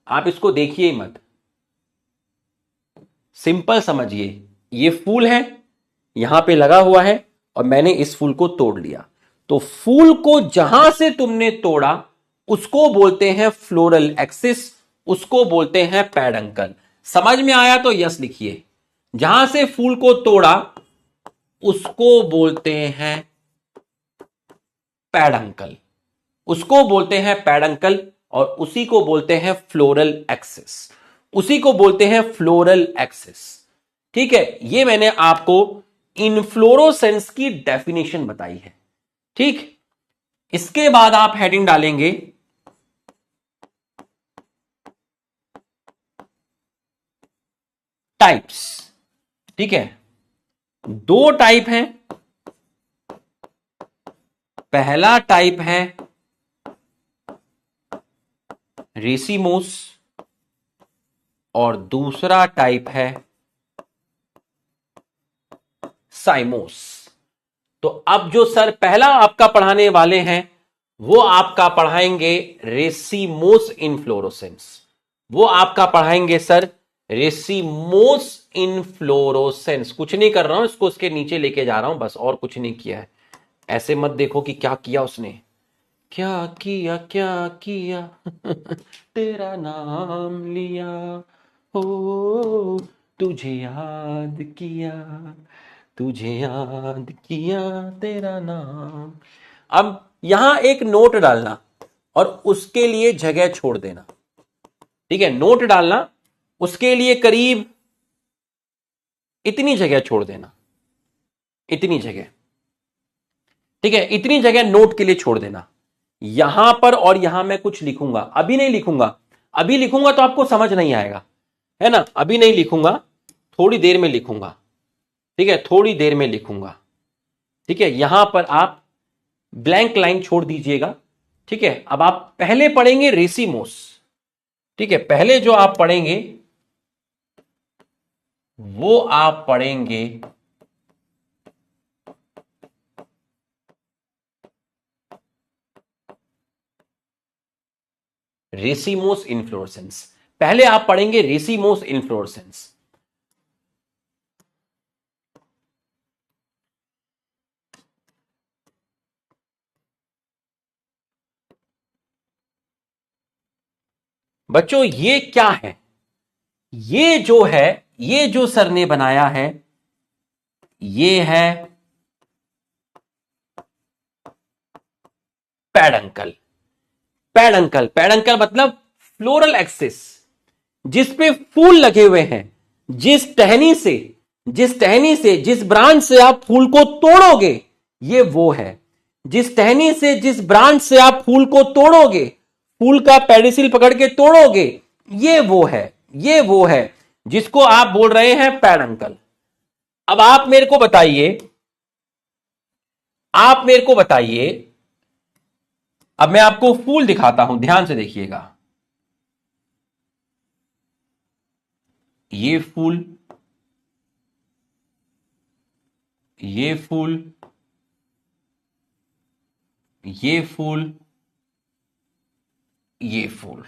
आप इसको देखिए ही मत, सिंपल समझिए, ये फूल है, यहां पे लगा हुआ है, और मैंने इस फूल को तोड़ लिया। तो फूल को जहां से तुमने तोड़ा उसको बोलते हैं फ्लोरल एक्सिस, उसको बोलते हैं पेडंकल। समझ में आया तो यस लिखिए। जहां से फूल को तोड़ा उसको बोलते हैं पेडंकल, उसको बोलते हैं पेडंकल, और उसी को बोलते हैं फ्लोरल एक्सिस, उसी को बोलते हैं फ्लोरल एक्सिस। ठीक है, ये मैंने आपको इनफ्लोरोसेंस की डेफिनेशन बताई है। ठीक, इसके बाद आप हेडिंग डालेंगे टाइप्स। ठीक है, दो टाइप हैं, पहला टाइप है रेसिमोस और दूसरा टाइप है साइमोस। तो अब जो सर पहला आपका पढ़ाने वाले हैं वो आपका पढ़ाएंगे रेसिमोस इनफ्लोरोसेंस, वो आपका पढ़ाएंगे सर रेसिमोस इनफ्लोरोसेंस। कुछ नहीं कर रहा हूं, इसको उसके नीचे लेके जा रहा हूं बस, और कुछ नहीं किया है। ऐसे मत देखो कि क्या किया उसने, क्या किया क्या किया तेरा नाम लिया, हो तुझे याद किया, तुझे याद किया तेरा नाम। अब यहां एक नोट डालना और उसके लिए जगह छोड़ देना। ठीक है, नोट डालना, उसके लिए करीब इतनी जगह छोड़ देना, इतनी जगह। ठीक है, इतनी जगह नोट के लिए छोड़ देना। यहां पर और यहां मैं कुछ लिखूंगा, अभी नहीं लिखूंगा, अभी लिखूंगा तो आपको समझ नहीं आएगा, है ना। अभी नहीं लिखूंगा, थोड़ी देर में लिखूंगा। ठीक है, थोड़ी देर में लिखूंगा। ठीक है, यहां पर आप ब्लैंक लाइन छोड़ दीजिएगा। ठीक है, अब आप पहले पढ़ेंगे रेसिमोस। ठीक है, पहले जो आप पढ़ेंगे वो आप पढ़ेंगे रेसिमोस इनफ्लोरेसेंस। पहले आप पढ़ेंगे रेसिमोस इनफ्लोरेसेंस। बच्चों ये क्या है, ये जो है, ये जो सर ने बनाया है, ये है पेडंकल। पेडंकल, पेडंकल मतलब फ्लोरल एक्सिस, जिस पे फूल लगे हुए हैं। जिस टहनी से, जिस टहनी से, जिस ब्रांच से आप फूल को तोड़ोगे, ये वो है। जिस टहनी से, जिस ब्रांच से आप फूल को तोड़ोगे, फूल का पेडिसिल पकड़ के तोड़ोगे, ये वो है, ये वो है जिसको आप बोल रहे हैं पेडंकल। अब आप मेरे को बताइए, आप मेरे को बताइए, अब मैं आपको फूल दिखाता हूं, ध्यान से देखिएगा। ये फूल, ये फूल, ये फूल, ये फूल।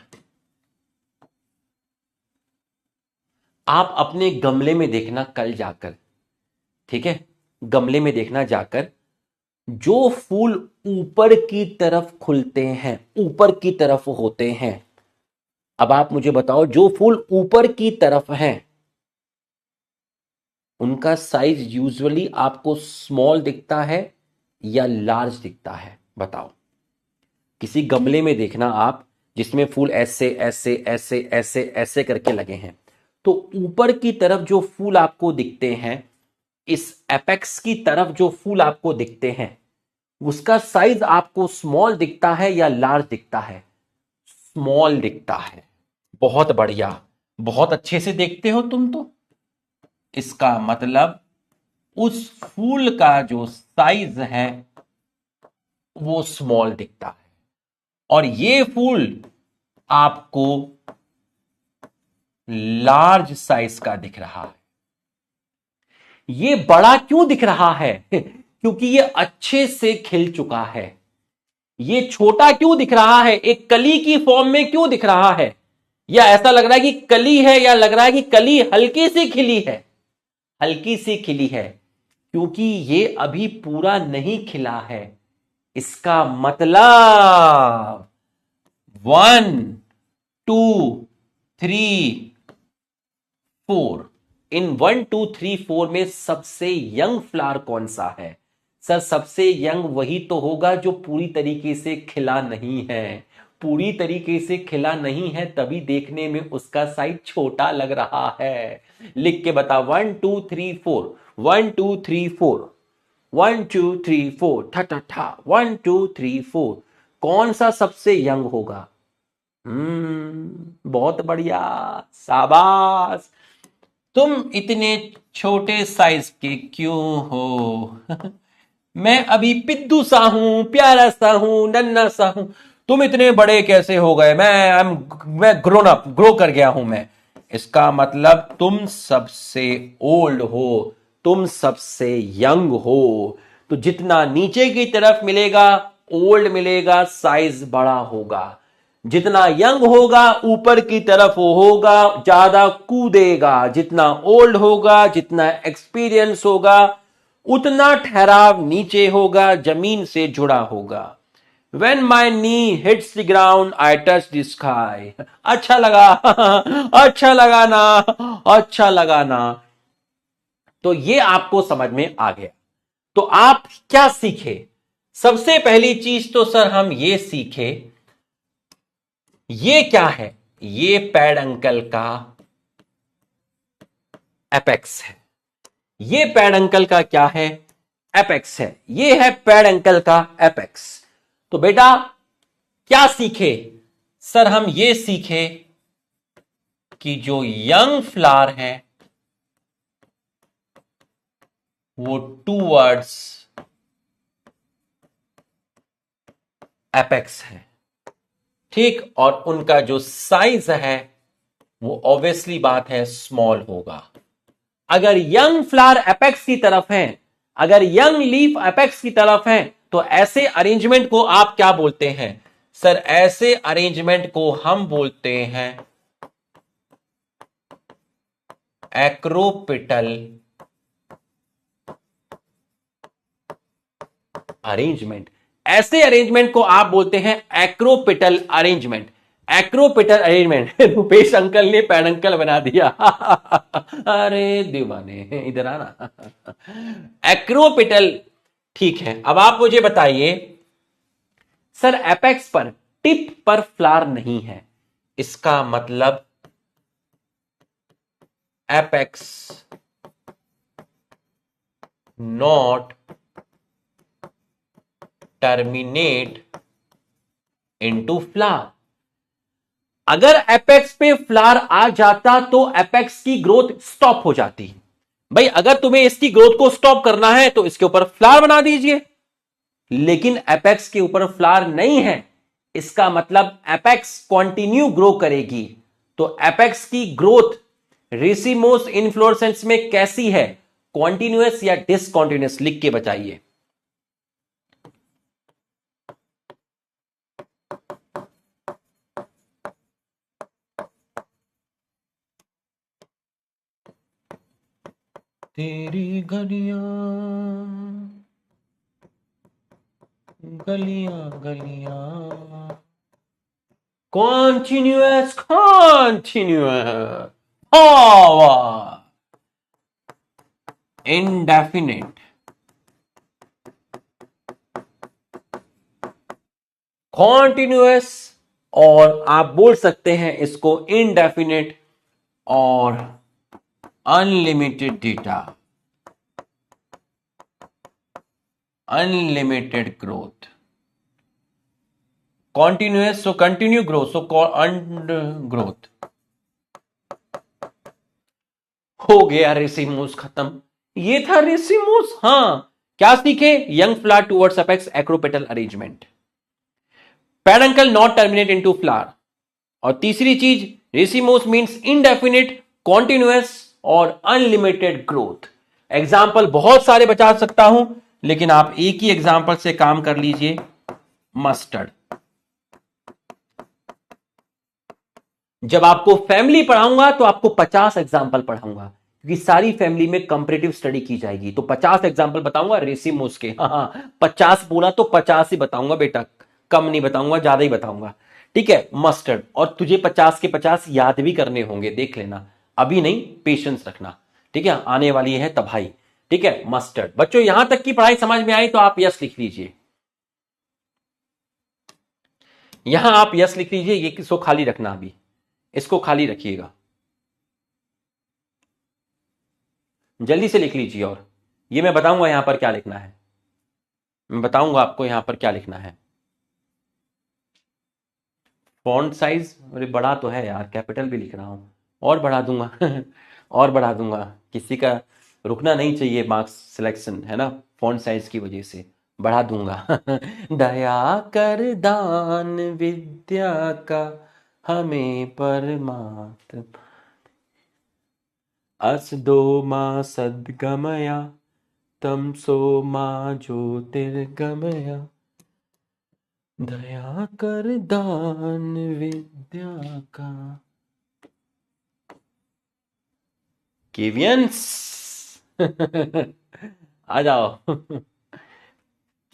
आप अपने गमले में देखना कल जाकर, ठीक है, गमले में देखना जाकर, जो फूल ऊपर की तरफ खुलते हैं, ऊपर की तरफ होते हैं। अब आप मुझे बताओ, जो फूल ऊपर की तरफ हैं उनका साइज यूजुअली आपको स्मॉल दिखता है या लार्ज दिखता है, बताओ। किसी गमले में देखना आप, जिसमें फूल ऐसे ऐसे ऐसे ऐसे ऐसे करके लगे हैं, तो ऊपर की तरफ जो फूल आपको दिखते हैं, इस एपेक्स की तरफ जो फूल आपको दिखते हैं, उसका साइज आपको स्मॉल दिखता है या लार्ज दिखता है? स्मॉल दिखता है। बहुत बढ़िया, बहुत अच्छे से देखते हो तुम तो। इसका मतलब उस फूल का जो साइज है वो स्मॉल दिखता है, और ये फूल आपको लार्ज साइज का दिख रहा है। ये बड़ा क्यों दिख रहा है? क्योंकि ये अच्छे से खिल चुका है। ये छोटा क्यों दिख रहा है? एक कली की फॉर्म में क्यों दिख रहा है? या ऐसा लग रहा है कि कली है, या लग रहा है कि कली हल्की सी खिली है? हल्की सी खिली है क्योंकि ये अभी पूरा नहीं खिला है। इसका मतलब 1 2 3 4, इन 1 2 3 4 में सबसे यंग फ्लावर कौन सा है? सर सबसे यंग वही तो होगा जो पूरी तरीके से खिला नहीं है। पूरी तरीके से खिला नहीं है तभी देखने में उसका साइज छोटा लग रहा है। लिख के बता, 1 2 3 4, 1 2 3 4, 1 2 3 4, ठा ठा ठा, 1 2 3 4, कौन सा सबसे यंग होगा? बहुत बढ़िया, शाबाश। तुम इतने छोटे साइज के क्यों हो? मैं अभी पिद्दू सा हूं, प्यारा सा हूं, नन्ना सा हूं। तुम इतने बड़े कैसे हो गए? मैं ग्रोन अप, ग्रो कर गया हूं मैं। इसका मतलब तुम सबसे ओल्ड हो, तुम सबसे यंग हो। तो जितना नीचे की तरफ मिलेगा ओल्ड मिलेगा, साइज बड़ा होगा। जितना यंग होगा ऊपर की तरफ वो होगा, ज्यादा कूदेगा। जितना ओल्ड होगा, जितना एक्सपीरियंस होगा, उतना ठहराव नीचे होगा, जमीन से जुड़ा होगा। When my knee hits the ground, I touch the sky. अच्छा लगा। अच्छा लगा ना, अच्छा लगा ना। तो ये आपको समझ में आ गया। तो आप क्या सीखे? सबसे पहली चीज तो सर हम ये सीखे, ये क्या है? ये पैड अंकल का एपेक्स है। ये पैड अंकल का क्या है? एपेक्स है। ये है पैड अंकल का एपेक्स। तो बेटा क्या सीखे? सर हम ये सीखे कि जो यंग फ्लावर है वो टूवर्ड्स एपेक्स है, ठीक। और उनका जो साइज है वो ऑब्वियसली बात है स्मॉल होगा। अगर यंग फ्लावर एपेक्स की तरफ है, अगर यंग लीफ एपेक्स की तरफ है, तो ऐसे अरेंजमेंट को आप क्या बोलते हैं? सर ऐसे अरेंजमेंट को हम बोलते हैं एक्रोपिटल अरेंजमेंट। ऐसे अरेंजमेंट को आप बोलते हैं acropetal arrangement. Acropetal arrangement. Rupesh uncle ने पैड अंकल बना दिया। अरे दीवाने, इधर आना। एक्रोपिटल, ठीक है। अब आप मुझे बताइए, सर एपेक्स पर, टिप पर फ्लावर नहीं है, इसका मतलब apex not terminate into flower. अगर एपेक्स पे फ्लावर आ जाता तो एपेक्स की ग्रोथ स्टॉप हो जाती। भाई अगर तुम्हें इसकी ग्रोथ को स्टॉप करना है तो इसके ऊपर फ्लावर बना दीजिए, लेकिन एपेक्स के ऊपर फ्लावर नहीं है, इसका मतलब एपेक्स कंटिन्यू ग्रो करेगी। तो एपेक्स की ग्रोथ रेसिमोस इन्फ्लोरेसेंस में कैसी है? कॉन्टिन्यूअस या डिसकॉन्टिन्यूअस? लिख के बताइए। तेरी गलियां गलियां गलियां, continuous continuous, power, indefinite, continuous, और आप बोल सकते हैं इसको इनडेफिनिट और unlimited data, unlimited growth. Continuous so continue growth, so growth, हो गया रेसिमोस खत्म। ये था रेसिमोस। हाँ, क्या सीखे? Young flower towards apex acropetal arrangement, peduncle not terminate into flower. और तीसरी चीज, रेसिमोस मींस इंडेफिनिट, कॉन्टिन्यूअस और अनलिमिटेड ग्रोथ। एग्जाम्पल बहुत सारे बता सकता हूं, लेकिन आप एक ही एग्जाम्पल से काम कर लीजिए, मस्टर्ड। जब आपको फैमिली पढ़ाऊंगा तो आपको 50 एग्जाम्पल पढ़ाऊंगा, क्योंकि सारी फैमिली में कंपैरेटिव स्टडी की जाएगी। तो 50 एग्जाम्पल बताऊंगा रेसिमोस के। हाँ, 50 बोला तो 50 ही बताऊंगा बेटा, कम नहीं बताऊंगा, ज्यादा ही बताऊंगा। ठीक है, मस्टर्ड। और तुझे 50 के 50 याद भी करने होंगे, देख लेना, अभी नहीं, पेशेंस रखना। ठीक है, आने वाली है तबाही। ठीक है, मस्टर्ड। बच्चों यहां तक की पढ़ाई समझ में आई तो आप यस लिख लीजिए। यहां आप यस लिख लीजिए, ये किसको खाली रखना, अभी इसको खाली रखिएगा, जल्दी से लिख लीजिए। और ये मैं बताऊंगा यहां पर क्या लिखना है, मैं बताऊंगा आपको यहां पर क्या लिखना है। फॉन्ट साइज, अरे बड़ा तो है यार, कैपिटल भी लिख रहा हूं, और बढ़ा दूंगा और बढ़ा दूंगा। किसी का रुकना नहीं चाहिए मार्क्स सिलेक्शन, है ना, फॉन्ट साइज की वजह से बढ़ा दूंगा दया कर दान विद्या का हमें परमात्मा, अस दो मां सद्गमया तमसो मां ज्योतिर्गमया, दया कर दान विद्या का। केवियंस आ जाओ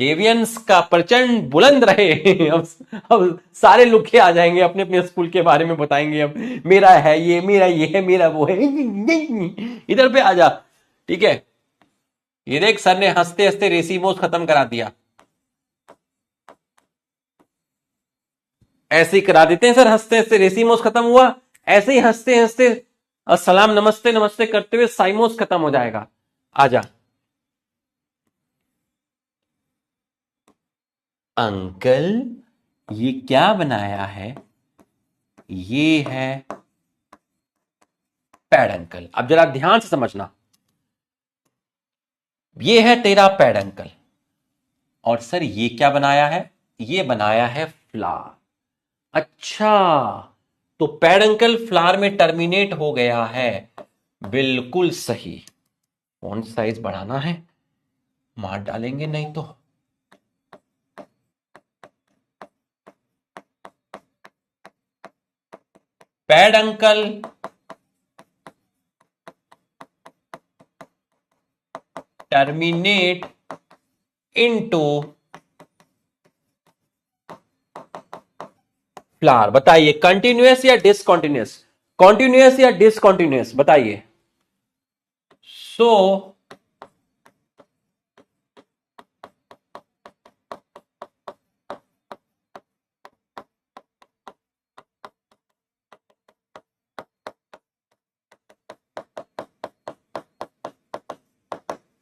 केवियंस का प्रचंड बुलंद रहे अब सारे लुखे आ जाएंगे, अपने अपने स्कूल के बारे में बताएंगे। अब मेरा है ये, मेरा ये है, मेरा वो है, इधर पे आ जा। ठीक है, ये देख, सर ने हंसते हंसते रेसिमोस खत्म करा दिया। ऐसे ही करा देते हैं सर, हंसते हंसते रेसिमोस खत्म हुआ, ऐसे ही हंसते हंसते अस्सलाम नमस्ते नमस्ते करते हुए साइमोस खत्म हो जाएगा। आजा अंकल, ये क्या बनाया है? ये है पैडंकल। अब जरा ध्यान से समझना, ये है तेरा पैडंकल, और सर ये क्या बनाया है? ये बनाया है फ्लावर। अच्छा, तो पैडंकल फ्लावर में टर्मिनेट हो गया है, बिल्कुल सही। फॉन्ट साइज बढ़ाना है, मार डालेंगे नहीं तो। पैडंकल टर्मिनेट इनटू फ्लावर। बताइए कंटिन्यूअस या डिसकंटिन्यूअस? कॉन्टिन्यूअस या डिसकंटिन्यूअस बताइए। सो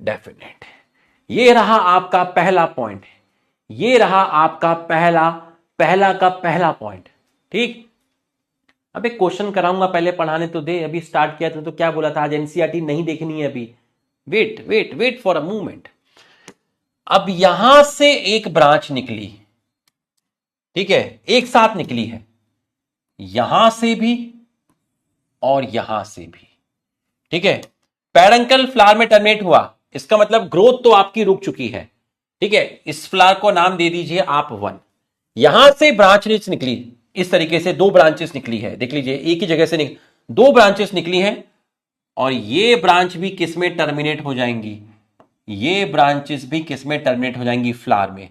डेफिनेट। ये रहा आपका पहला पॉइंट, ये रहा आपका पहला पहला का पहला पॉइंट। ठीक, अब एक क्वेश्चन कराऊंगा, पहले पढ़ाने तो दे। अभी स्टार्ट किया था तो क्या बोला था, आज एनसीईआरटी नहीं देखनी है अभी, wait wait wait for a movement. अब यहां से एक ब्रांच निकली, ठीक है, एक साथ निकली है, यहां से भी और यहां से भी। ठीक है, पेडंकल फ्लावर में टर्मिनेट हुआ, इसका मतलब ग्रोथ तो आपकी रुक चुकी है। ठीक है, इस फ्लावर को नाम दे दीजिए आप 1। यहां से ब्रांचेस निकली, इस तरीके से 2 ब्रांचेस निकली है, देख लीजिए, एक ही जगह से 2 ब्रांचेस निकली हैं, और ये ब्रांच भी किस में टर्मिनेट हो जाएंगी? ये ब्रांचेस भी किस में टर्मिनेट हो जाएंगी? फ्लावर में।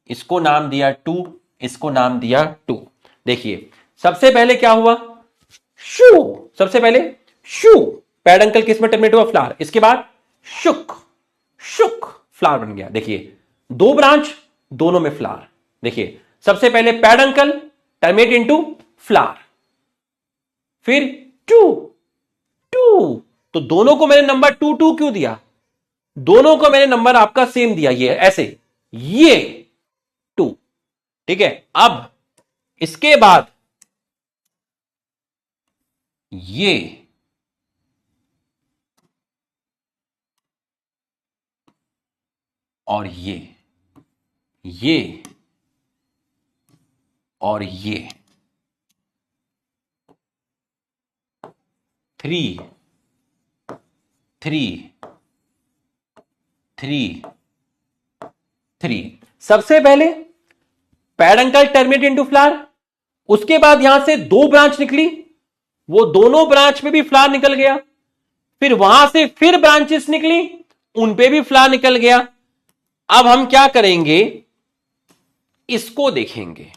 इसको नाम दिया 2, इसको नाम दिया 2। देखिए सबसे पहले क्या हुआ, शू, सबसे पहले शू, पैडंकल किस में टर्मिनेट हुआ? फ्लावर। इसके बाद शुक, शुक फ्लावर बन गया। देखिए 2 ब्रांच, दोनों में फ्लावर। देखिए सबसे पहले पैडंकल टर्मिनेट इनटू फ्लावर, फिर 2 2, तो दोनों को मैंने नंबर 2 2 क्यों दिया? दोनों को मैंने नंबर आपका सेम दिया, ये ऐसे, ये 2। ठीक है, अब इसके बाद ये और ये और ये 3 3 3 3। सबसे पहले पेडंकल टर्मिनेट इनटू फ्लावर, उसके बाद यहां से 2 ब्रांच निकली, वो दोनों ब्रांच में भी फ्लावर निकल गया, फिर वहां से फिर ब्रांचेस निकली, उन पे भी फ्लावर निकल गया। अब हम क्या करेंगे, इसको देखेंगे।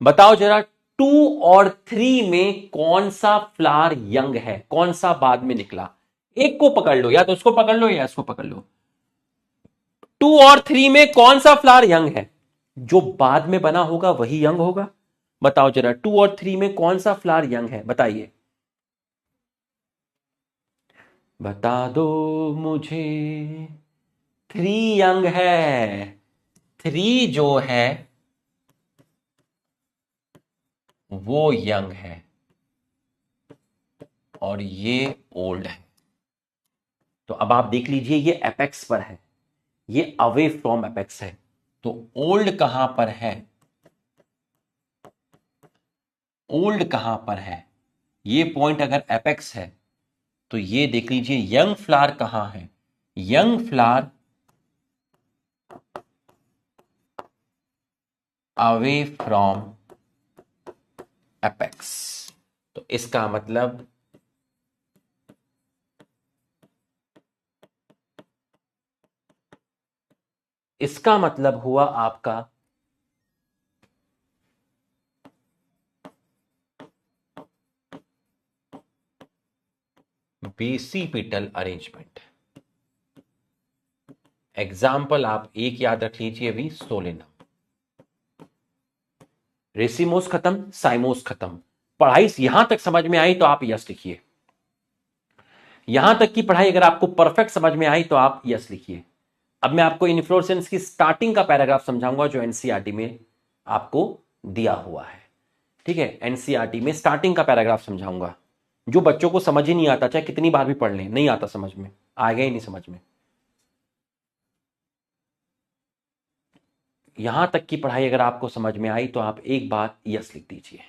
बताओ जरा 2 और 3 में कौन सा फ्लावर यंग है, कौन सा बाद में निकला। एक को पकड़ लो, या तो उसको पकड़ लो या इसको पकड़ लो। 2 और 3 में कौन सा फ्लावर यंग है, जो बाद में बना होगा वही यंग होगा। बताओ जरा 2 और 3 में कौन सा फ्लावर यंग है, बताइए, बता दो मुझे। 3 यंग है, 3 जो है वो यंग है और ये ओल्ड है। तो अब आप देख लीजिए, ये एपेक्स पर है, ये अवे फ्रॉम एपेक्स है। तो ओल्ड कहां पर है, ओल्ड कहां पर है, ये पॉइंट अगर एपेक्स है तो ये देख लीजिए यंग फ्लावर कहां है, young flower away from apex. तो इसका मतलब हुआ आपका बेसिपिटल अरेंजमेंट। एग्जाम्पल आप एक याद रख लीजिए अभी, सोलेनम। रेसिमोस खत्म, साइमोस खत्म। पढ़ाई यहां तक समझ में आई तो आप यस लिखिए। यहां तक की पढ़ाई अगर आपको परफेक्ट समझ में आई तो आप यस लिखिए। अब मैं आपको इन्फ्लोरेसेंस की स्टार्टिंग का पैराग्राफ समझाऊंगा जो एनसीईआरटी में आपको दिया हुआ है। ठीक है, एनसीईआरटी में स्टार्टिंग का पैराग्राफ समझाऊंगा, जो बच्चों को समझ ही नहीं आता, चाहे कितनी बार भी पढ़ लें नहीं आता समझ में, आएगा ही नहीं समझ में। यहां तक की पढ़ाई अगर आपको समझ में आई तो आप एक बार यस लिख दीजिए।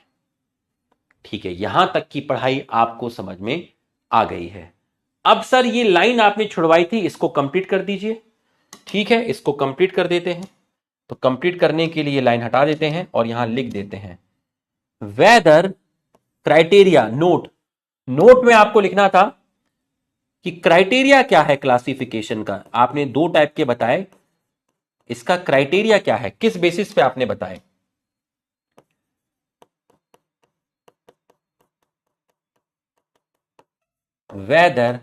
ठीक है, यहां तक की पढ़ाई आपको समझ में आ गई है। अब सर ये लाइन आपने छुड़वाई थी, इसको कंप्लीट कर दीजिए। ठीक है, इसको कंप्लीट कर देते हैं। तो कंप्लीट करने के लिए लाइन हटा देते हैं और यहां लिख देते हैं वेदर क्राइटेरिया। नोट, नोट में आपको लिखना था कि क्राइटेरिया क्या है क्लासिफिकेशन का। आपने 2 टाइप के बताए, इसका क्राइटेरिया क्या है, किस बेसिस पे आपने बताए। Whether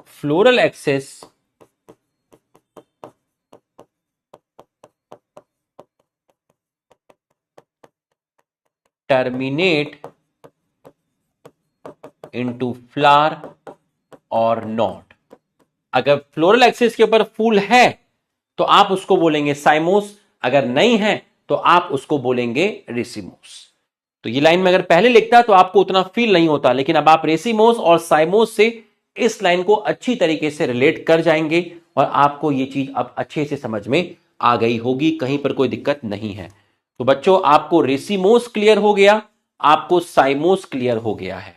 floral axis terminate into flower और नॉट। अगर फ्लोरल एक्सिस के ऊपर फूल है तो आप उसको बोलेंगे साइमोस, अगर नहीं है तो आप उसको बोलेंगे रेसिमोस। तो ये लाइन में अगर पहले लिखता तो आपको उतना फील नहीं होता, लेकिन अब आप रेसिमोस और साइमोस से इस लाइन को अच्छी तरीके से रिलेट कर जाएंगे और आपको ये चीज अब अच्छे से समझ में आ गई होगी, कहीं पर कोई दिक्कत नहीं है। तो बच्चों आपको रेसिमोस क्लियर हो गया, आपको साइमोस क्लियर हो गया है।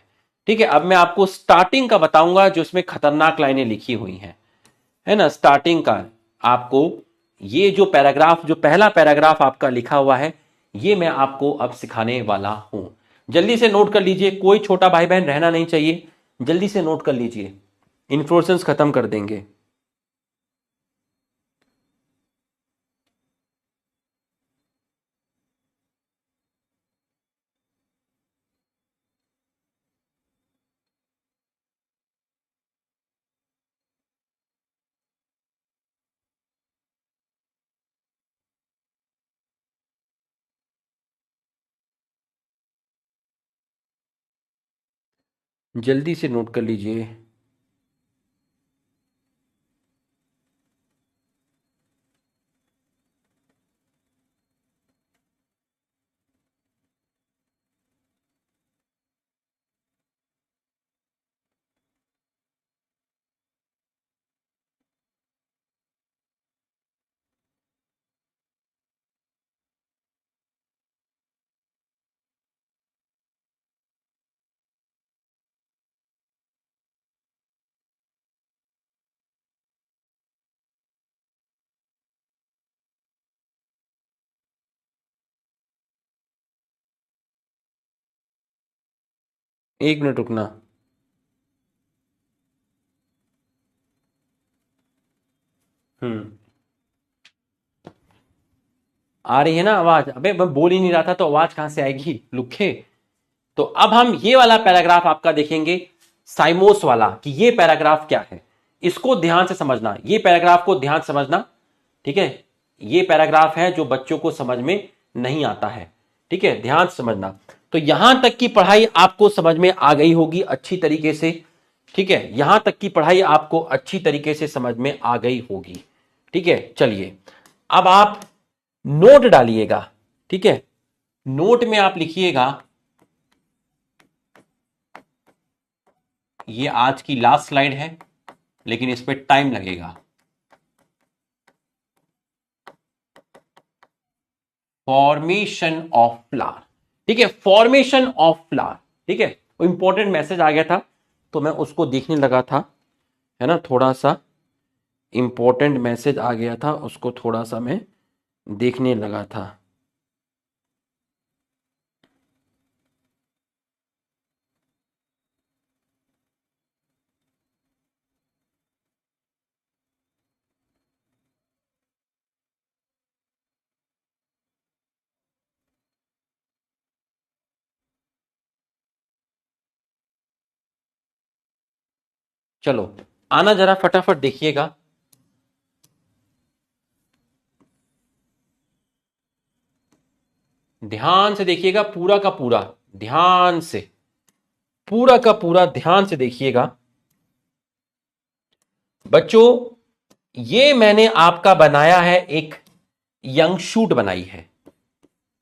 ठीक है, अब मैं आपको स्टार्टिंग का बताऊंगा जो इसमें खतरनाक लाइनें लिखी हुई हैं, है ना। स्टार्टिंग का आपको ये जो पैराग्राफ, जो पहला पैराग्राफ आपका लिखा हुआ है, ये मैं आपको अब सिखाने वाला हूं। जल्दी से नोट कर लीजिए, कोई छोटा भाई बहन रहना नहीं चाहिए, जल्दी से नोट कर लीजिए, इन्फ्लोरेसेंस खत्म कर देंगे। जल्दी से नोट कर लीजिए। एक मिनट रुकना। हम्म, आ रही है ना आवाज? अबे मैं बोल ही नहीं रहा था तो आवाज कहां से आएगी लुखे। तो अब हम ये वाला पैराग्राफ आपका देखेंगे, साइमोस वाला, कि ये पैराग्राफ क्या है। इसको ध्यान से समझना, ये पैराग्राफ को ध्यान से समझना, ठीक है। ये पैराग्राफ है जो बच्चों को समझ में नहीं आता है, ठीक है, ध्यान से समझना। तो यहां तक की पढ़ाई आपको समझ में आ गई होगी अच्छी तरीके से, ठीक है, यहां तक की पढ़ाई आपको अच्छी तरीके से समझ में आ गई होगी, ठीक है। चलिए अब आप नोट डालिएगा, ठीक है। नोट में आप लिखिएगा, ये आज की लास्ट स्लाइड है लेकिन इस पे टाइम लगेगा। फॉर्मेशन ऑफ फ्लावर, ठीक है, फॉर्मेशन ऑफ फ्लावर, ठीक है। वो इंपॉर्टेंट मैसेज आ गया था तो मैं उसको देखने लगा था, है ना, थोड़ा सा इंपॉर्टेंट मैसेज आ गया था, उसको थोड़ा सा मैं देखने लगा था। चलो आना जरा फटाफट देखिएगा। ध्यान से देखिएगा, पूरा का पूरा ध्यान से, पूरा का पूरा ध्यान से देखिएगा बच्चों। ये मैंने आपका बनाया है, एक यंग शूट बनाई है,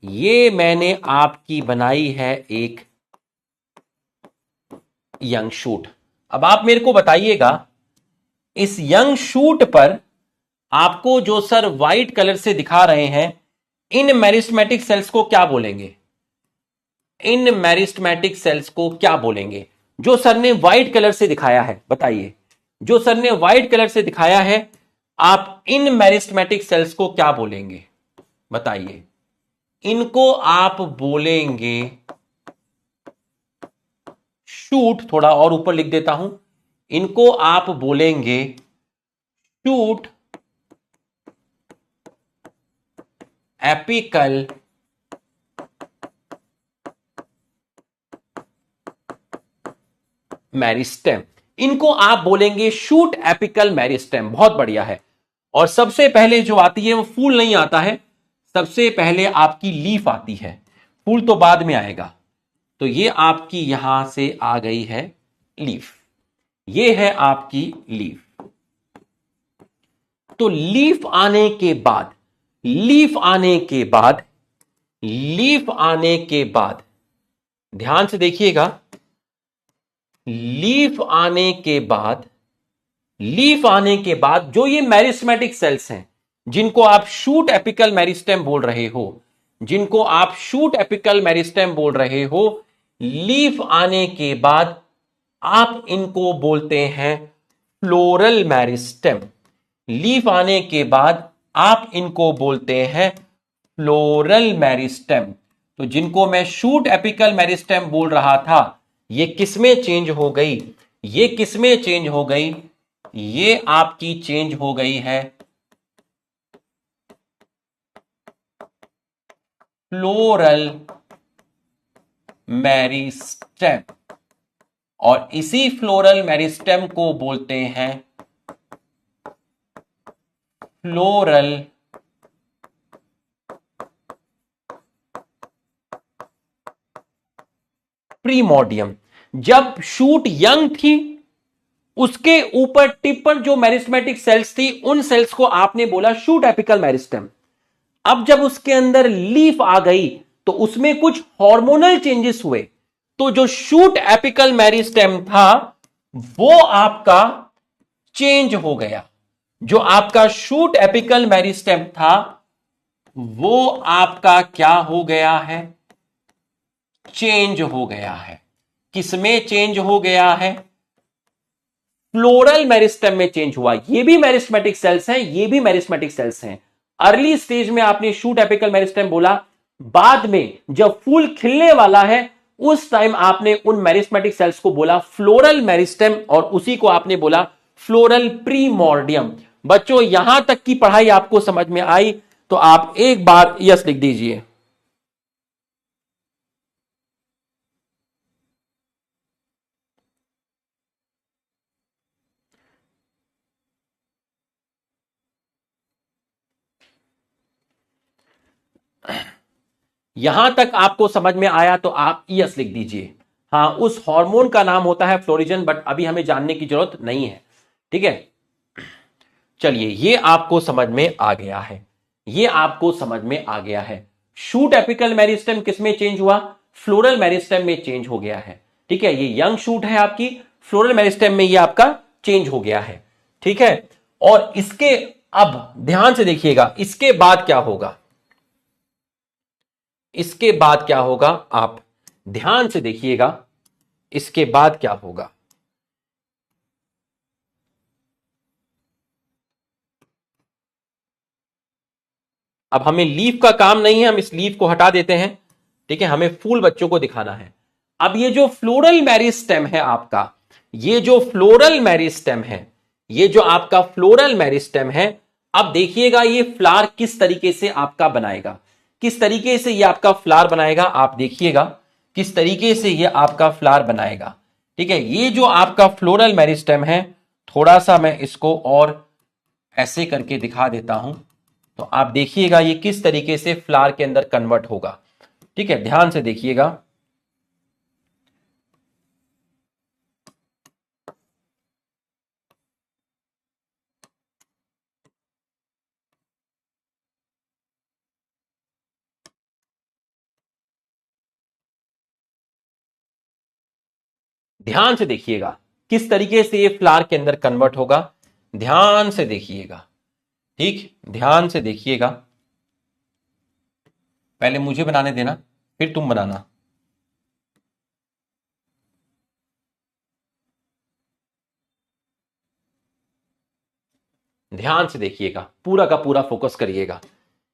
ये मैंने आपकी बनाई है एक यंग शूट। अब आप मेरे को बताइएगा, इस यंग शूट पर आपको जो सर व्हाइट कलर से दिखा रहे हैं, इन मेरिस्टेमेटिक सेल्स को क्या बोलेंगे? इन मेरिस्टेमेटिक सेल्स को क्या बोलेंगे जो सर ने व्हाइट कलर से दिखाया है? बताइए, जो सर ने व्हाइट कलर से दिखाया है, आप इन मेरिस्टेमेटिक सेल्स को क्या बोलेंगे? बताइए। इनको आप बोलेंगे शूट, थोड़ा और ऊपर लिख देता हूं, इनको आप बोलेंगे शूट एपिकल मेरिस्टेम, इनको आप बोलेंगे शूट एपिकल मेरिस्टेम। बहुत बढ़िया है। और सबसे पहले जो आती है वो फूल नहीं आता है, सबसे पहले आपकी लीफ आती है, फूल तो बाद में आएगा। तो ये आपकी यहां से आ गई है लीफ, ये है आपकी लीफ। तो लीफ आने के बाद, लीफ आने के बाद, लीफ आने के बाद, ध्यान से देखिएगा, लीफ आने के बाद, लीफ आने के बाद जो ये मेरिस्टेमेटिक सेल्स हैं, जिनको आप शूट एपिकल मेरिस्टेम बोल रहे हो, जिनको आप शूट एपिकल मेरिस्टेम बोल रहे हो, लीफ आने के बाद आप इनको बोलते हैं फ्लोरल मेरिस्टेम। लीफ आने के बाद आप इनको बोलते हैं फ्लोरल मेरिस्टेम। तो जिनको मैं शूट एपिकल मेरिस्टेम बोल रहा था, ये किसमें चेंज हो गई? ये किसमें चेंज हो गई? ये आपकी चेंज हो गई है फ्लोरल मेरिस्टेम, और इसी फ्लोरल मेरिस्टेम को बोलते हैं फ्लोरल प्रीमोडियम। जब शूट यंग थी, उसके ऊपर टिप पर जो मेरिस्टेमेटिक सेल्स थी, उन सेल्स को आपने बोला शूट एपिकल मेरिस्टेम। अब जब उसके अंदर लीफ आ गई तो उसमें कुछ हार्मोनल चेंजेस हुए, तो जो शूट एपिकल मेरिस्टेम था वो आपका चेंज हो गया। जो आपका शूट एपिकल मेरिस्टेम था वो आपका क्या हो गया है? चेंज हो गया है। किसमें चेंज हो गया है? फ्लोरल मेरिस्टेम में चेंज हुआ। ये भी मेरिस्टेमेटिक सेल्स हैं, ये भी मेरिस्टेमेटिक सेल्स हैं। अर्ली स्टेज में आपने शूट एपिकल मेरिस्टेम बोला, बाद में जब फूल खिलने वाला है उस टाइम आपने उन मेरिस्टेमेटिक सेल्स को बोला फ्लोरल मेरिस्टेम और उसी को आपने बोला फ्लोरल प्रीमोर्डियम। बच्चों यहां तक की पढ़ाई आपको समझ में आई तो आप एक बार यस लिख दीजिए। यहां तक आपको समझ में आया तो आप यस लिख दीजिए। हाँ, उस हार्मोन का नाम होता है फ्लोरिजन, बट अभी हमें जानने की जरूरत नहीं है। ठीक है, चलिए ये आपको समझ में आ गया है, ये आपको समझ में आ गया है। शूट एपिकल मेरिस्टेम किसमें चेंज हुआ? फ्लोरल मेरिस्टेम में चेंज हो गया है। ठीक है, ये यंग शूट है आपकी, फ्लोरल मेरिस्टेम में ये आपका चेंज हो गया है। ठीक है, और इसके अब ध्यान से देखिएगा इसके बाद क्या होगा, इसके बाद क्या होगा आप ध्यान से देखिएगा, इसके बाद क्या होगा। अब हमें लीफ का काम नहीं है, हम इस लीफ को हटा देते हैं। ठीक है, हमें फूल बच्चों को दिखाना है। अब ये जो फ्लोरल मेरिस्टेम है आपका, ये जो फ्लोरल मेरिस्टेम है, ये जो आपका फ्लोरल मेरिस्टेम है, अब देखिएगा ये फ्लावर किस तरीके से आपका बनाएगा, किस तरीके से ये आपका फ्लावर बनाएगा। आप देखिएगा किस तरीके से ये आपका फ्लावर बनाएगा। ठीक है, ये जो आपका फ्लोरल मेरिस्टेम है, थोड़ा सा मैं इसको और ऐसे करके दिखा देता हूं तो आप देखिएगा ये किस तरीके से फ्लावर के अंदर कन्वर्ट होगा। ठीक है, ध्यान से देखिएगा। ध्यान से देखिएगा किस तरीके से ये फ्लावर के अंदर कन्वर्ट होगा। ध्यान से देखिएगा, ठीक, ध्यान से देखिएगा। पहले मुझे बनाने देना, फिर तुम बनाना। ध्यान से देखिएगा, पूरा का पूरा फोकस करिएगा।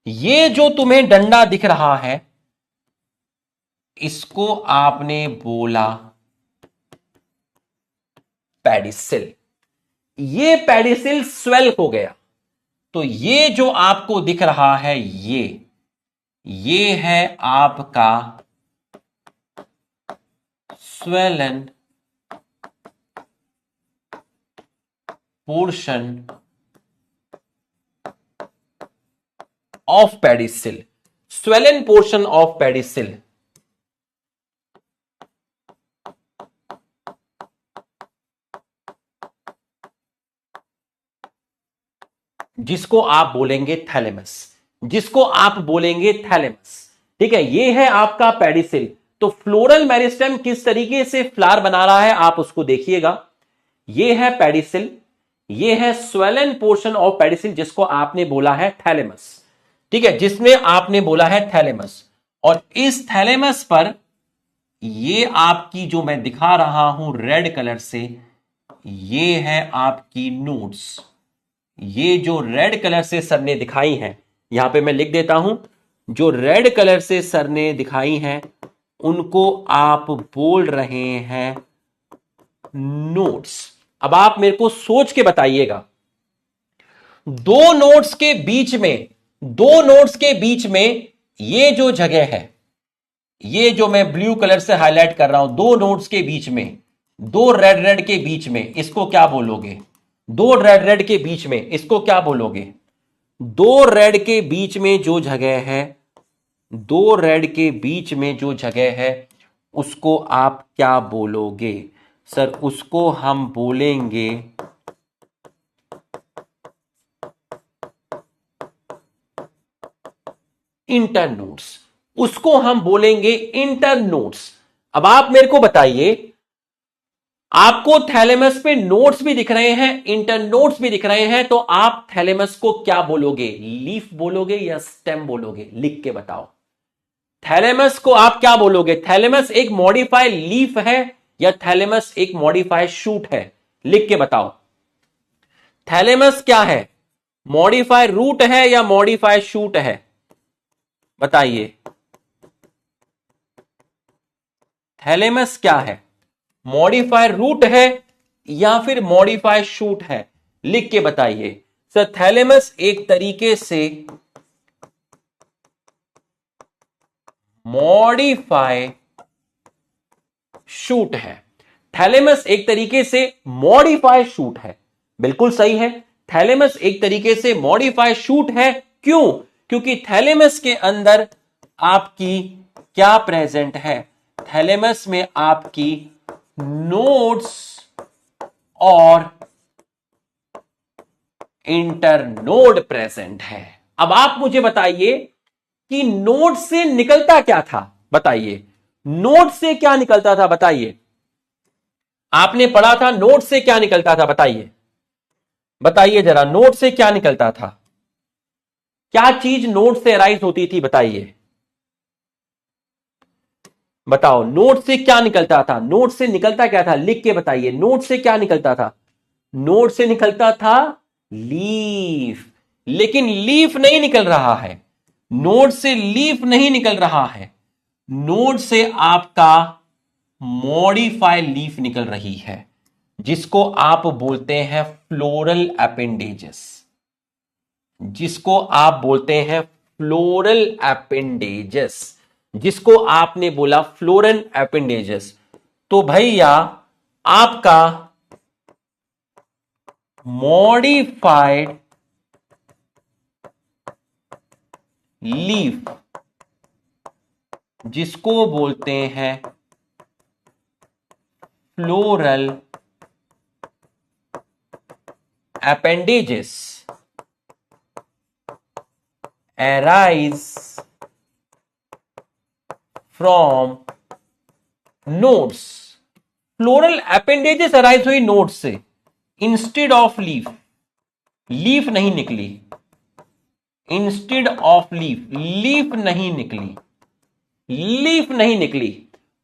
ये जो तुम्हें डंडा दिख रहा है, इसको आपने बोला पेडिसिल। ये पेडिसिल स्वेल हो गया, तो ये जो आपको दिख रहा है ये है आपका swollen portion of pedicel, swollen portion of pedicel। जिसको आप बोलेंगे थैलेमस, जिसको आप बोलेंगे थैलेमस। ठीक है, ये है आपका पेडिसिल। तो फ्लोरल मेरिस्टेम किस तरीके से फ्लावर बना रहा है आप उसको देखिएगा। ये है पेडिसिल, ये है स्वेलन पोर्शन ऑफ पेडिसिल जिसको आपने बोला है थैलेमस। ठीक है, जिसमें आपने बोला है थैलेमस। और इस थैलेमस पर ये आपकी जो मैं दिखा रहा हूं रेड कलर से, ये है आपकी नोड्स। ये जो रेड कलर से सर ने दिखाई हैं, यहां पे मैं लिख देता हूं, जो रेड कलर से सर ने दिखाई हैं उनको आप बोल रहे हैं नोड्स। अब आप मेरे को सोच के बताइएगा, दो नोड्स के बीच में, दो नोड्स के बीच में ये जो जगह है, ये जो मैं ब्लू कलर से हाईलाइट कर रहा हूं, दो नोड्स के बीच में, दो रेड रेड के बीच में, इसको क्या बोलोगे? दो रेड रेड के बीच में इसको क्या बोलोगे? दो रेड के बीच में जो जगह है, दो रेड के बीच में जो जगह है उसको आप क्या बोलोगे? सर उसको हम बोलेंगे इंटरनोड्स, उसको हम बोलेंगे इंटरनोड्स। अब आप मेरे को बताइए, आपको थैलेमस पे नोड्स भी दिख रहे हैं, इंटरनोड्स भी दिख रहे हैं, तो आप थैलेमस को क्या बोलोगे? लीफ बोलोगे या स्टेम बोलोगे? लिख के बताओ। थैलेमस को आप क्या बोलोगे? थैलेमस एक मॉडिफाइड लीफ है या थैलेमस एक मॉडिफाइड शूट है? लिख के बताओ। थैलेमस क्या है? मॉडिफाइड रूट है या मॉडिफाइड शूट है? बताइए। थैलेमस क्या है? मॉडिफायर रूट है या फिर मॉडिफायर शूट है? लिख के बताइए सर। थैलेमस एक तरीके से मॉडिफाई शूट है। थैलेमस एक तरीके से मॉडिफाई शूट है, बिल्कुल सही है। थैलेमस एक तरीके से मॉडिफाई शूट है। क्यों? क्योंकि थैलेमस के अंदर आपकी क्या प्रेजेंट है? थैलेमस में आपकी नोड्स और इंटरनोड प्रेजेंट है। अब आप मुझे बताइए कि नोड से निकलता क्या था? बताइए, नोड से क्या निकलता था? बताइए, आपने पढ़ा था नोड से क्या निकलता था? बताइए, बताइए जरा, नोड से क्या निकलता था? क्या चीज नोड से अराइज होती थी? बताइए, बताओ, नोड से क्या निकलता था? नोड से निकलता क्या था? लिख के बताइए, नोड से क्या निकलता था? नोड से निकलता था लीफ। लेकिन लीफ नहीं निकल रहा है, नोड से लीफ नहीं निकल रहा है, नोड से आपका मॉडिफाइड लीफ निकल रही है, जिसको आप बोलते हैं फ्लोरल अपेंडेजेस, जिसको आप बोलते हैं फ्लोरल अपेंडेजेस, जिसको आपने बोला फ्लोरल अपेंडेजेस। तो भैया आपका मॉडिफाइड लीफ, जिसको बोलते हैं floral appendages, arise from nodes। Floral appendages arise हुई नोड से, इंस्टेड ऑफ लीफ। लीफ नहीं निकली, इंस्टेड ऑफ लीफ, लीफ नहीं निकली, लीफ नहीं निकली।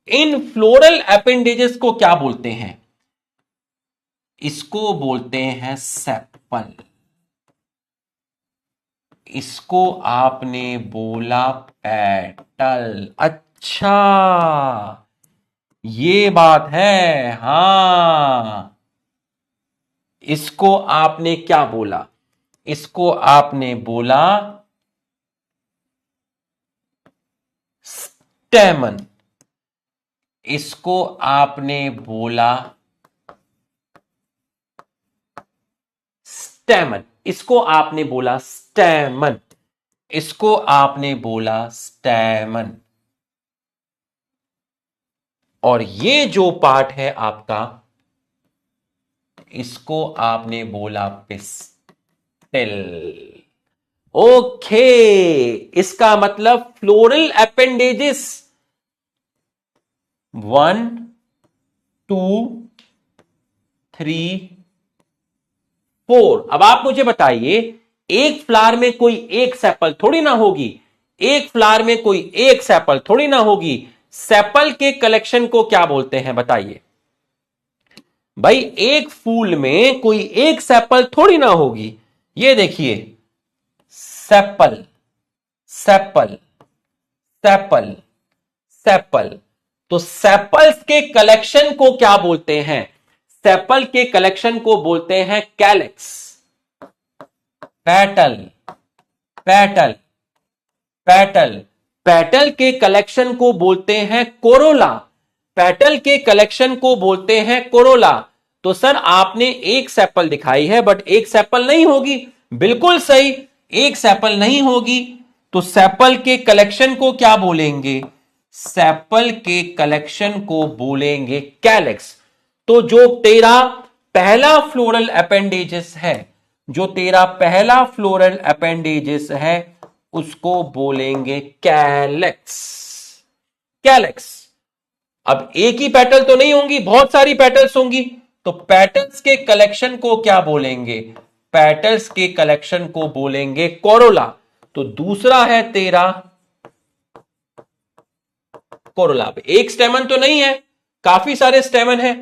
इन फ्लोरल अपेंडेजेस को क्या बोलते हैं? इसको बोलते हैं सेपल। इसको आपने बोला पेटल। अच्छा, ये बात है। हां, इसको आपने क्या बोला? इसको आपने बोला स्टेमन। इसको आपने बोला स्टेमन। इसको आपने बोला स्टेमन। इसको आपने बोला स्टेमन। और ये जो पार्ट है आपका, इसको आपने बोला पिस्टिल। ओके, इसका मतलब फ्लोरल अपेंडेजेस 1 2 3 4। अब आप मुझे बताइए, एक फ्लावर में कोई एक सेपल थोड़ी ना होगी, एक फ्लावर में कोई एक सेपल थोड़ी ना होगी। सेपल के कलेक्शन को क्या बोलते हैं? बताइए भाई, एक फूल में कोई एक सेपल थोड़ी ना होगी। ये देखिए, सेपल, सेपल, सेपल, सेपल। तो सेपल्स के कलेक्शन को क्या बोलते हैं? सेपल के कलेक्शन को बोलते हैं calyx. Petal, petal, petal. Petal के कलेक्शन को बोलते हैं कोरोला। पेटल के कलेक्शन को बोलते हैं कोरोला। तो सर आपने एक सेपल दिखाई है, बट एक सेपल नहीं होगी। बिल्कुल सही, एक सेपल नहीं होगी। तो सेपल के कलेक्शन को क्या बोलेंगे? सेपल के कलेक्शन को बोलेंगे कैलेक्स। तो जो तेरा पहला फ्लोरल अपेंडेजेस है, जो तेरा पहला फ्लोरल अपेंडेजेस है, उसको बोलेंगे कैलेक्स। कैलेक्स। अब एक ही पेटल तो नहीं होंगी, बहुत सारी पेटल्स होंगी। तो पेटल्स के कलेक्शन को क्या बोलेंगे? पेटल्स के कलेक्शन को बोलेंगे कोरोला। तो दूसरा है तेरा कोरोला। एक स्टेमन तो नहीं है, काफी सारे स्टेमन है।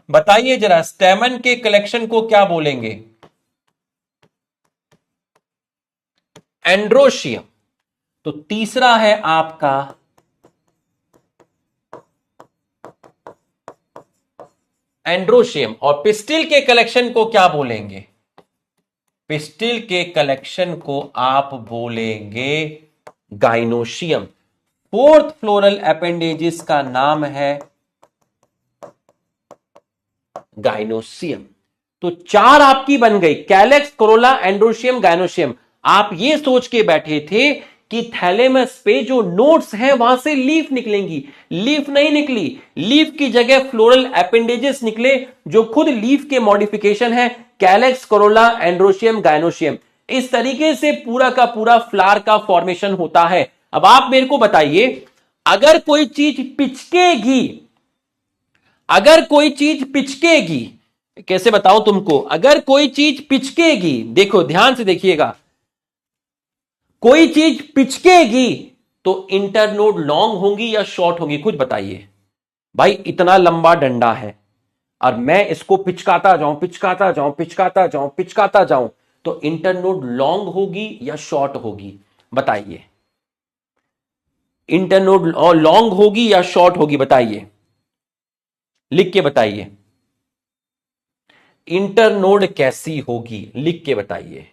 बताइए जरा, स्टेमन के कलेक्शन को क्या बोलेंगे? एंड्रोशियम। तो तीसरा है आपका एंड्रोशियम। और पिस्टिल के कलेक्शन को क्या बोलेंगे? पिस्टिल के कलेक्शन को आप बोलेंगे गाइनोशियम। फोर्थ फ्लोरल अपेंडेजेस का नाम है गाइनोशियम। तो चार आपकी बन गई, कैलेक्स, कोरोला, एंड्रोशियम, गाइनोशियम। आप ये सोच के बैठे थे कि थैलेमस पे जो नोड्स हैं वहां से लीफ निकलेंगी। लीफ नहीं निकली, लीफ की जगह फ्लोरल अपेंडेजेस निकले जो खुद लीफ के मॉडिफिकेशन है, कैलेक्स, कोरोला, एंड्रोशियम, गाइनोशियम। इस तरीके से पूरा का पूरा फ्लावर का फॉर्मेशन होता है। अब आप मेरे को बताइए, अगर कोई चीज पिचकेगी, अगर कोई चीज पिचकेगी, कैसे बताऊं तुमको, अगर कोई चीज पिचकेगी, देखो ध्यान से देखिएगा, कोई चीज पिचकेगी तो इंटरनोड लॉन्ग होंगी या शॉर्ट होंगी, कुछ बताइए भाई। इतना लंबा डंडा है और मैं इसको पिचकाता जाऊं, पिचकाता जाऊं, पिचकाता जाऊं, पिचकाता जाऊं, तो इंटरनोड लॉन्ग होगी या शॉर्ट होगी, बताइए। इंटरनोड लॉन्ग होगी या शॉर्ट होगी, बताइए, लिख के बताइए। इंटरनोड कैसी होगी, लिख के बताइए।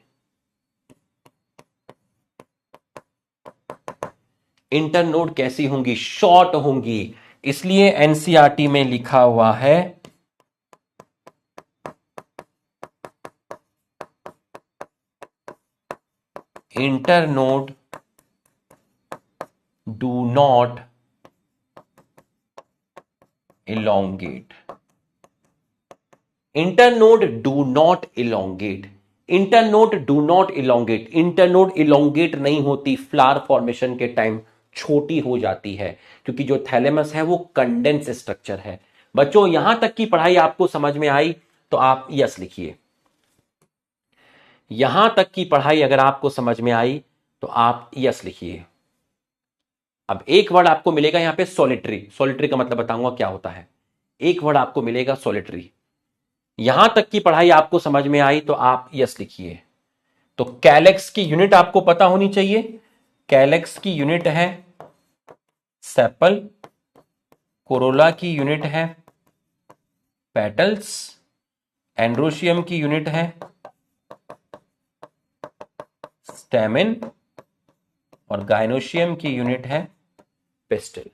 इंटरनोड कैसी होंगी? शॉर्ट होंगी। इसलिए एनसीईआरटी में लिखा हुआ है internode do not elongate। Internode do not elongate। Internode do not elongate। Internode elongate नहीं होती, फ्लावर फॉर्मेशन के टाइम छोटी हो जाती है, क्योंकि जो थैलेमस है वो कंडेंस स्ट्रक्चर है। बच्चों यहां तक की पढ़ाई आपको समझ में आई तो आप यस लिखिए। यहां तक की पढ़ाई अगर आपको समझ में आई तो आप यस लिखिए। अब एक वर्ड आपको मिलेगा यहां पे सॉलिटरी। सॉलिटरी का मतलब बताऊंगा क्या होता है। एक वर्ड आपको मिलेगा सॉलिटरी। यहां तक की पढ़ाई आपको समझ में आई तो आप यस लिखिए। तो कैलेक्स की यूनिट आपको पता होनी चाहिए। कैलेक्स की यूनिट है सेपल, कोरोला की यूनिट है पेटल्स, एंड्रोशियम की यूनिट है स्टेमिन और गाइनोशियम की यूनिट है पिस्टिल।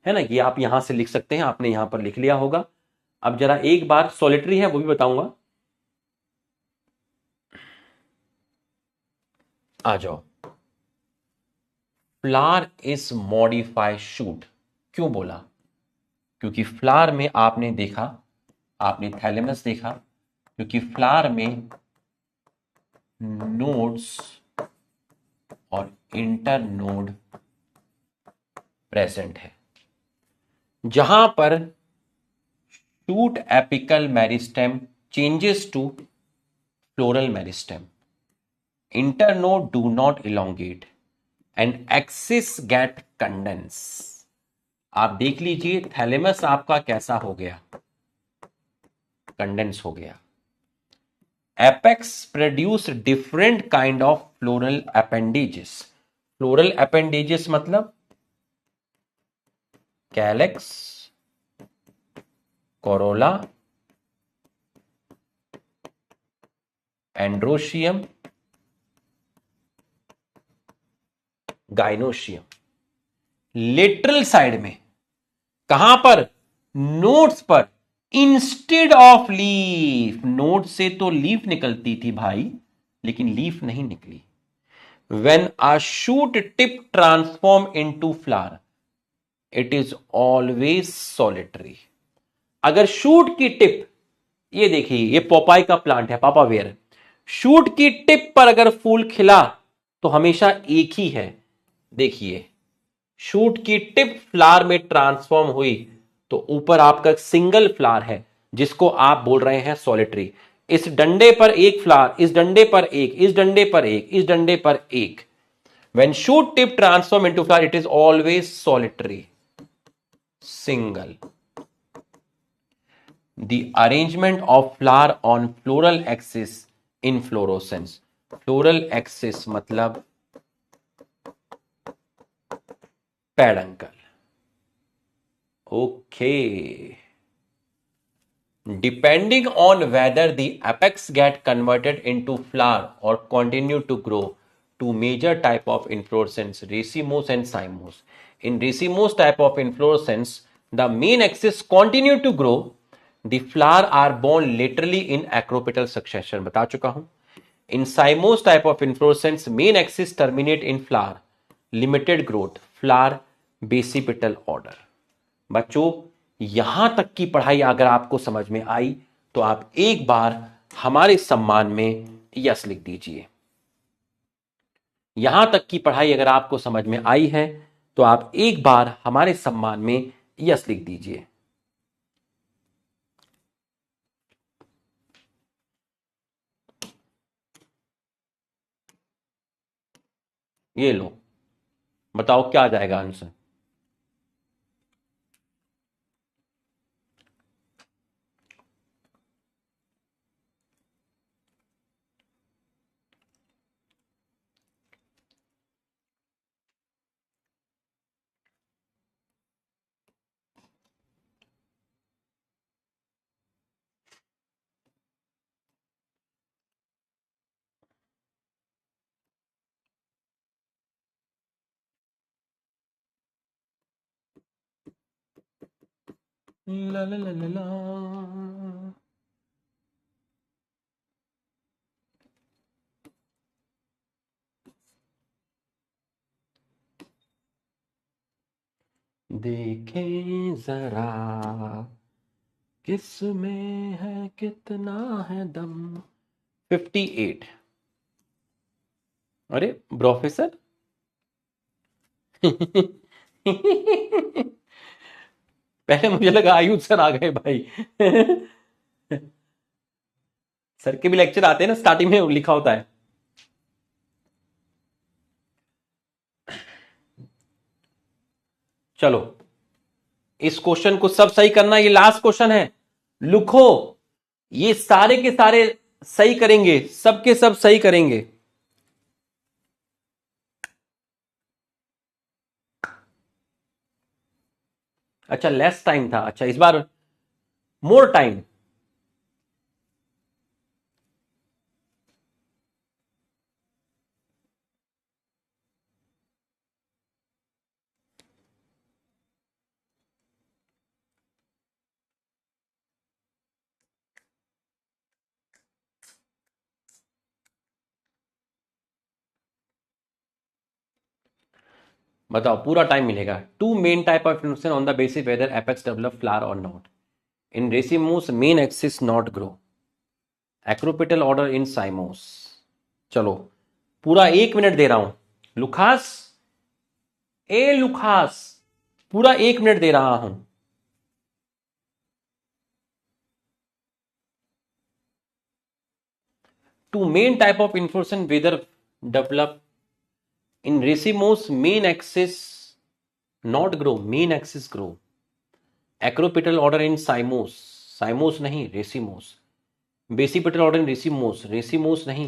है ना, ये आप यहां से लिख सकते हैं, आपने यहां पर लिख लिया होगा। अब जरा एक बार सॉलिटरी है वो भी बताऊंगा, आ जाओ। फ्लावर इज मॉडिफाइड शूट, क्यों बोला? क्योंकि फ्लावर में आपने देखा, आपने थैलेमस देखा, क्योंकि फ्लावर में नोड्स और इंटरनोड प्रेजेंट है, जहां पर shoot apical meristem changes to floral meristem, internode do not elongate and axis get condense। आप देख लीजिए थैलेमस आपका कैसा हो गया, कंडेंस हो गया। Apex produce different kind of floral appendages. Floral appendages मतलब calyx, corolla, androecium, gynoecium. Lateral side में, कहां पर? नोड्स पर, इंस्टेड ऑफ लीफ। नोड से तो लीफ निकलती थी भाई, लेकिन लीफ नहीं निकली। When a shoot tip transform into flower it is always solitary. अगर शूट की टिप, ये देखिए ये पोपाई का प्लांट है, पापा वेयर, शूट की टिप पर अगर फूल खिला तो हमेशा एक ही है। देखिए शूट की टिप फ्लावर में ट्रांसफॉर्म हुई तो ऊपर आपका सिंगल फ्लावर है, जिसको आप बोल रहे हैं सॉलिटरी। इस डंडे पर एक फ्लावर, इस डंडे पर एक, इस डंडे पर एक, इस डंडे पर एक। When shoot tip transform into flower, it is always solitary, single. The arrangement of flower on floral axis inflorescence। Floral axis मतलब peduncle. Okay, depending on whether the apex get converted into flower और continue to grow two major type of inflorescence, racemose and cymose. In racemose type of inflorescence, the main axis continue to grow. The flower are born laterally in acropetal succession. बता चुका हूं. In cymose type of inflorescence, main axis terminate in flower. Limited growth. Flower basipetal order. बच्चों यहां तक की पढ़ाई अगर आपको समझ में आई तो आप एक बार हमारे सम्मान में यस लिख दीजिए. यहां तक की पढ़ाई अगर आपको समझ में आई है तो आप एक बार हमारे सम्मान में यस लिख दीजिए. ये लो, बताओ क्या आ जाएगा आंसर. ला ला ला ला ला. देखें जरा किस में है कितना है दम. 58. अरे प्रोफेसर पहले मुझे लगा आयुष सर आ गए भाई. सर के भी लेक्चर आते हैं ना, स्टार्टिंग में लिखा होता है. चलो इस क्वेश्चन को सब सही करना, ये लास्ट क्वेश्चन है. लिखो, ये सारे के सारे सही करेंगे, सबके सब सही करेंगे. अच्छा लेस टाइम था, अच्छा इस बार मोर टाइम. बताओ पूरा टाइम मिलेगा. Two main type of inflorescence on the basis whether apex develop flower और not. In racemose main axis not grow. Acropetal order in cymose. चलो पूरा 1 मिनट दे रहा हूं. लुखास, ए लुखास, पूरा 1 मिनट दे रहा हूं. Two main type of inflorescence whether develop in racemose main axis not grow, main axis grow. Acropetal order in cymose, cymose नहीं racemose. Basipetal order in racemose, racemose नहीं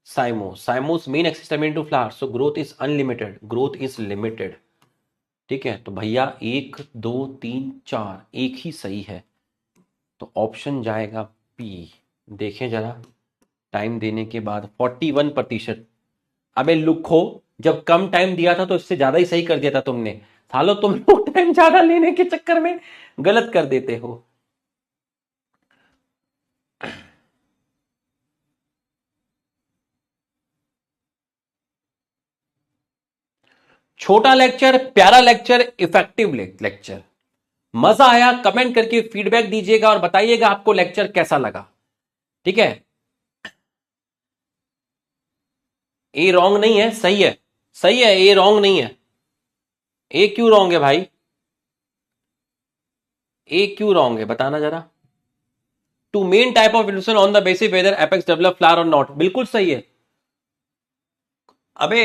cymose. Cymose main axis terminate to flower, so growth is unlimited, growth is limited. ठीक है, तो भैया 1 2 3 4 एक ही सही है, तो ऑप्शन जाएगा पी. देखें जरा टाइम देने के बाद 41%. अबे लुखो, जब कम टाइम दिया था तो इससे ज्यादा ही सही कर दिया था तुमने. सालो तुम लोग टाइम ज्यादा लेने के चक्कर में गलत कर देते हो. छोटा लेक्चर, प्यारा लेक्चर, इफेक्टिव लेक्चर. मजा आया? कमेंट करके फीडबैक दीजिएगा और बताइएगा आपको लेक्चर कैसा लगा. ठीक है, ए रॉन्ग नहीं है, सही है, सही है, ए रॉन्ग नहीं है. ए क्यों रॉन्ग है भाई? ए क्यों रॉन्ग है बताना जरा. Two main type of illusion on the basis whether apex develop flower और नॉट, बिल्कुल सही है. अबे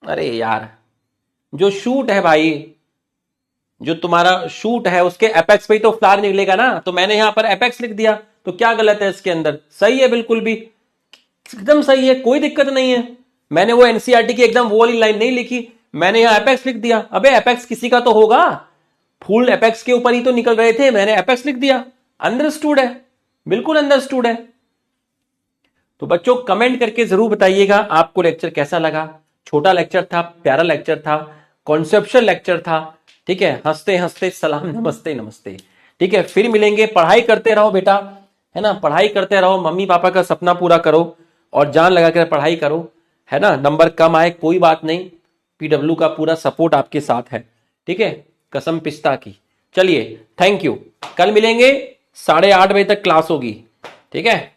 अरे यार, जो शूट है भाई, जो तुम्हारा शूट है उसके एपेक्स पे ही तो फ्लावर निकलेगा ना, तो मैंने यहां पर एपेक्स लिख दिया, तो क्या गलत है इसके अंदर? सही है, बिल्कुल भी एकदम सही है, कोई दिक्कत नहीं है. मैंने वो एनसीईआरटी की एकदम वो वाली लाइन नहीं लिखी, मैंने यहां एपेक्स लिख दिया. अबे एपेक्स किसी का तो होगा, फूल एपेक्स के ऊपर ही तो निकल रहे थे, मैंने एपेक्स लिख दिया, अंडरस्टूड है. बिल्कुल अंडरस्टूड है। तो बच्चों कमेंट करके जरूर बताइएगा आपको लेक्चर कैसा लगा। छोटा लेक्चर था, प्यारा लेक्चर था, कॉन्सेप्चुअल लेक्चर था। ठीक है, हंसते हंसते सलाम, नमस्ते नमस्ते। ठीक है, फिर मिलेंगे। पढ़ाई करते रहो बेटा, है ना, पढ़ाई करते रहो, मम्मी पापा का सपना पूरा करो और जान लगा कर पढ़ाई करो, है ना। नंबर कम आए कोई बात नहीं, पीडब्ल्यू का पूरा सपोर्ट आपके साथ है। ठीक है, कसम पिस्ता की। चलिए, थैंक यू। कल मिलेंगे, 8:30 बजे तक क्लास होगी। ठीक है।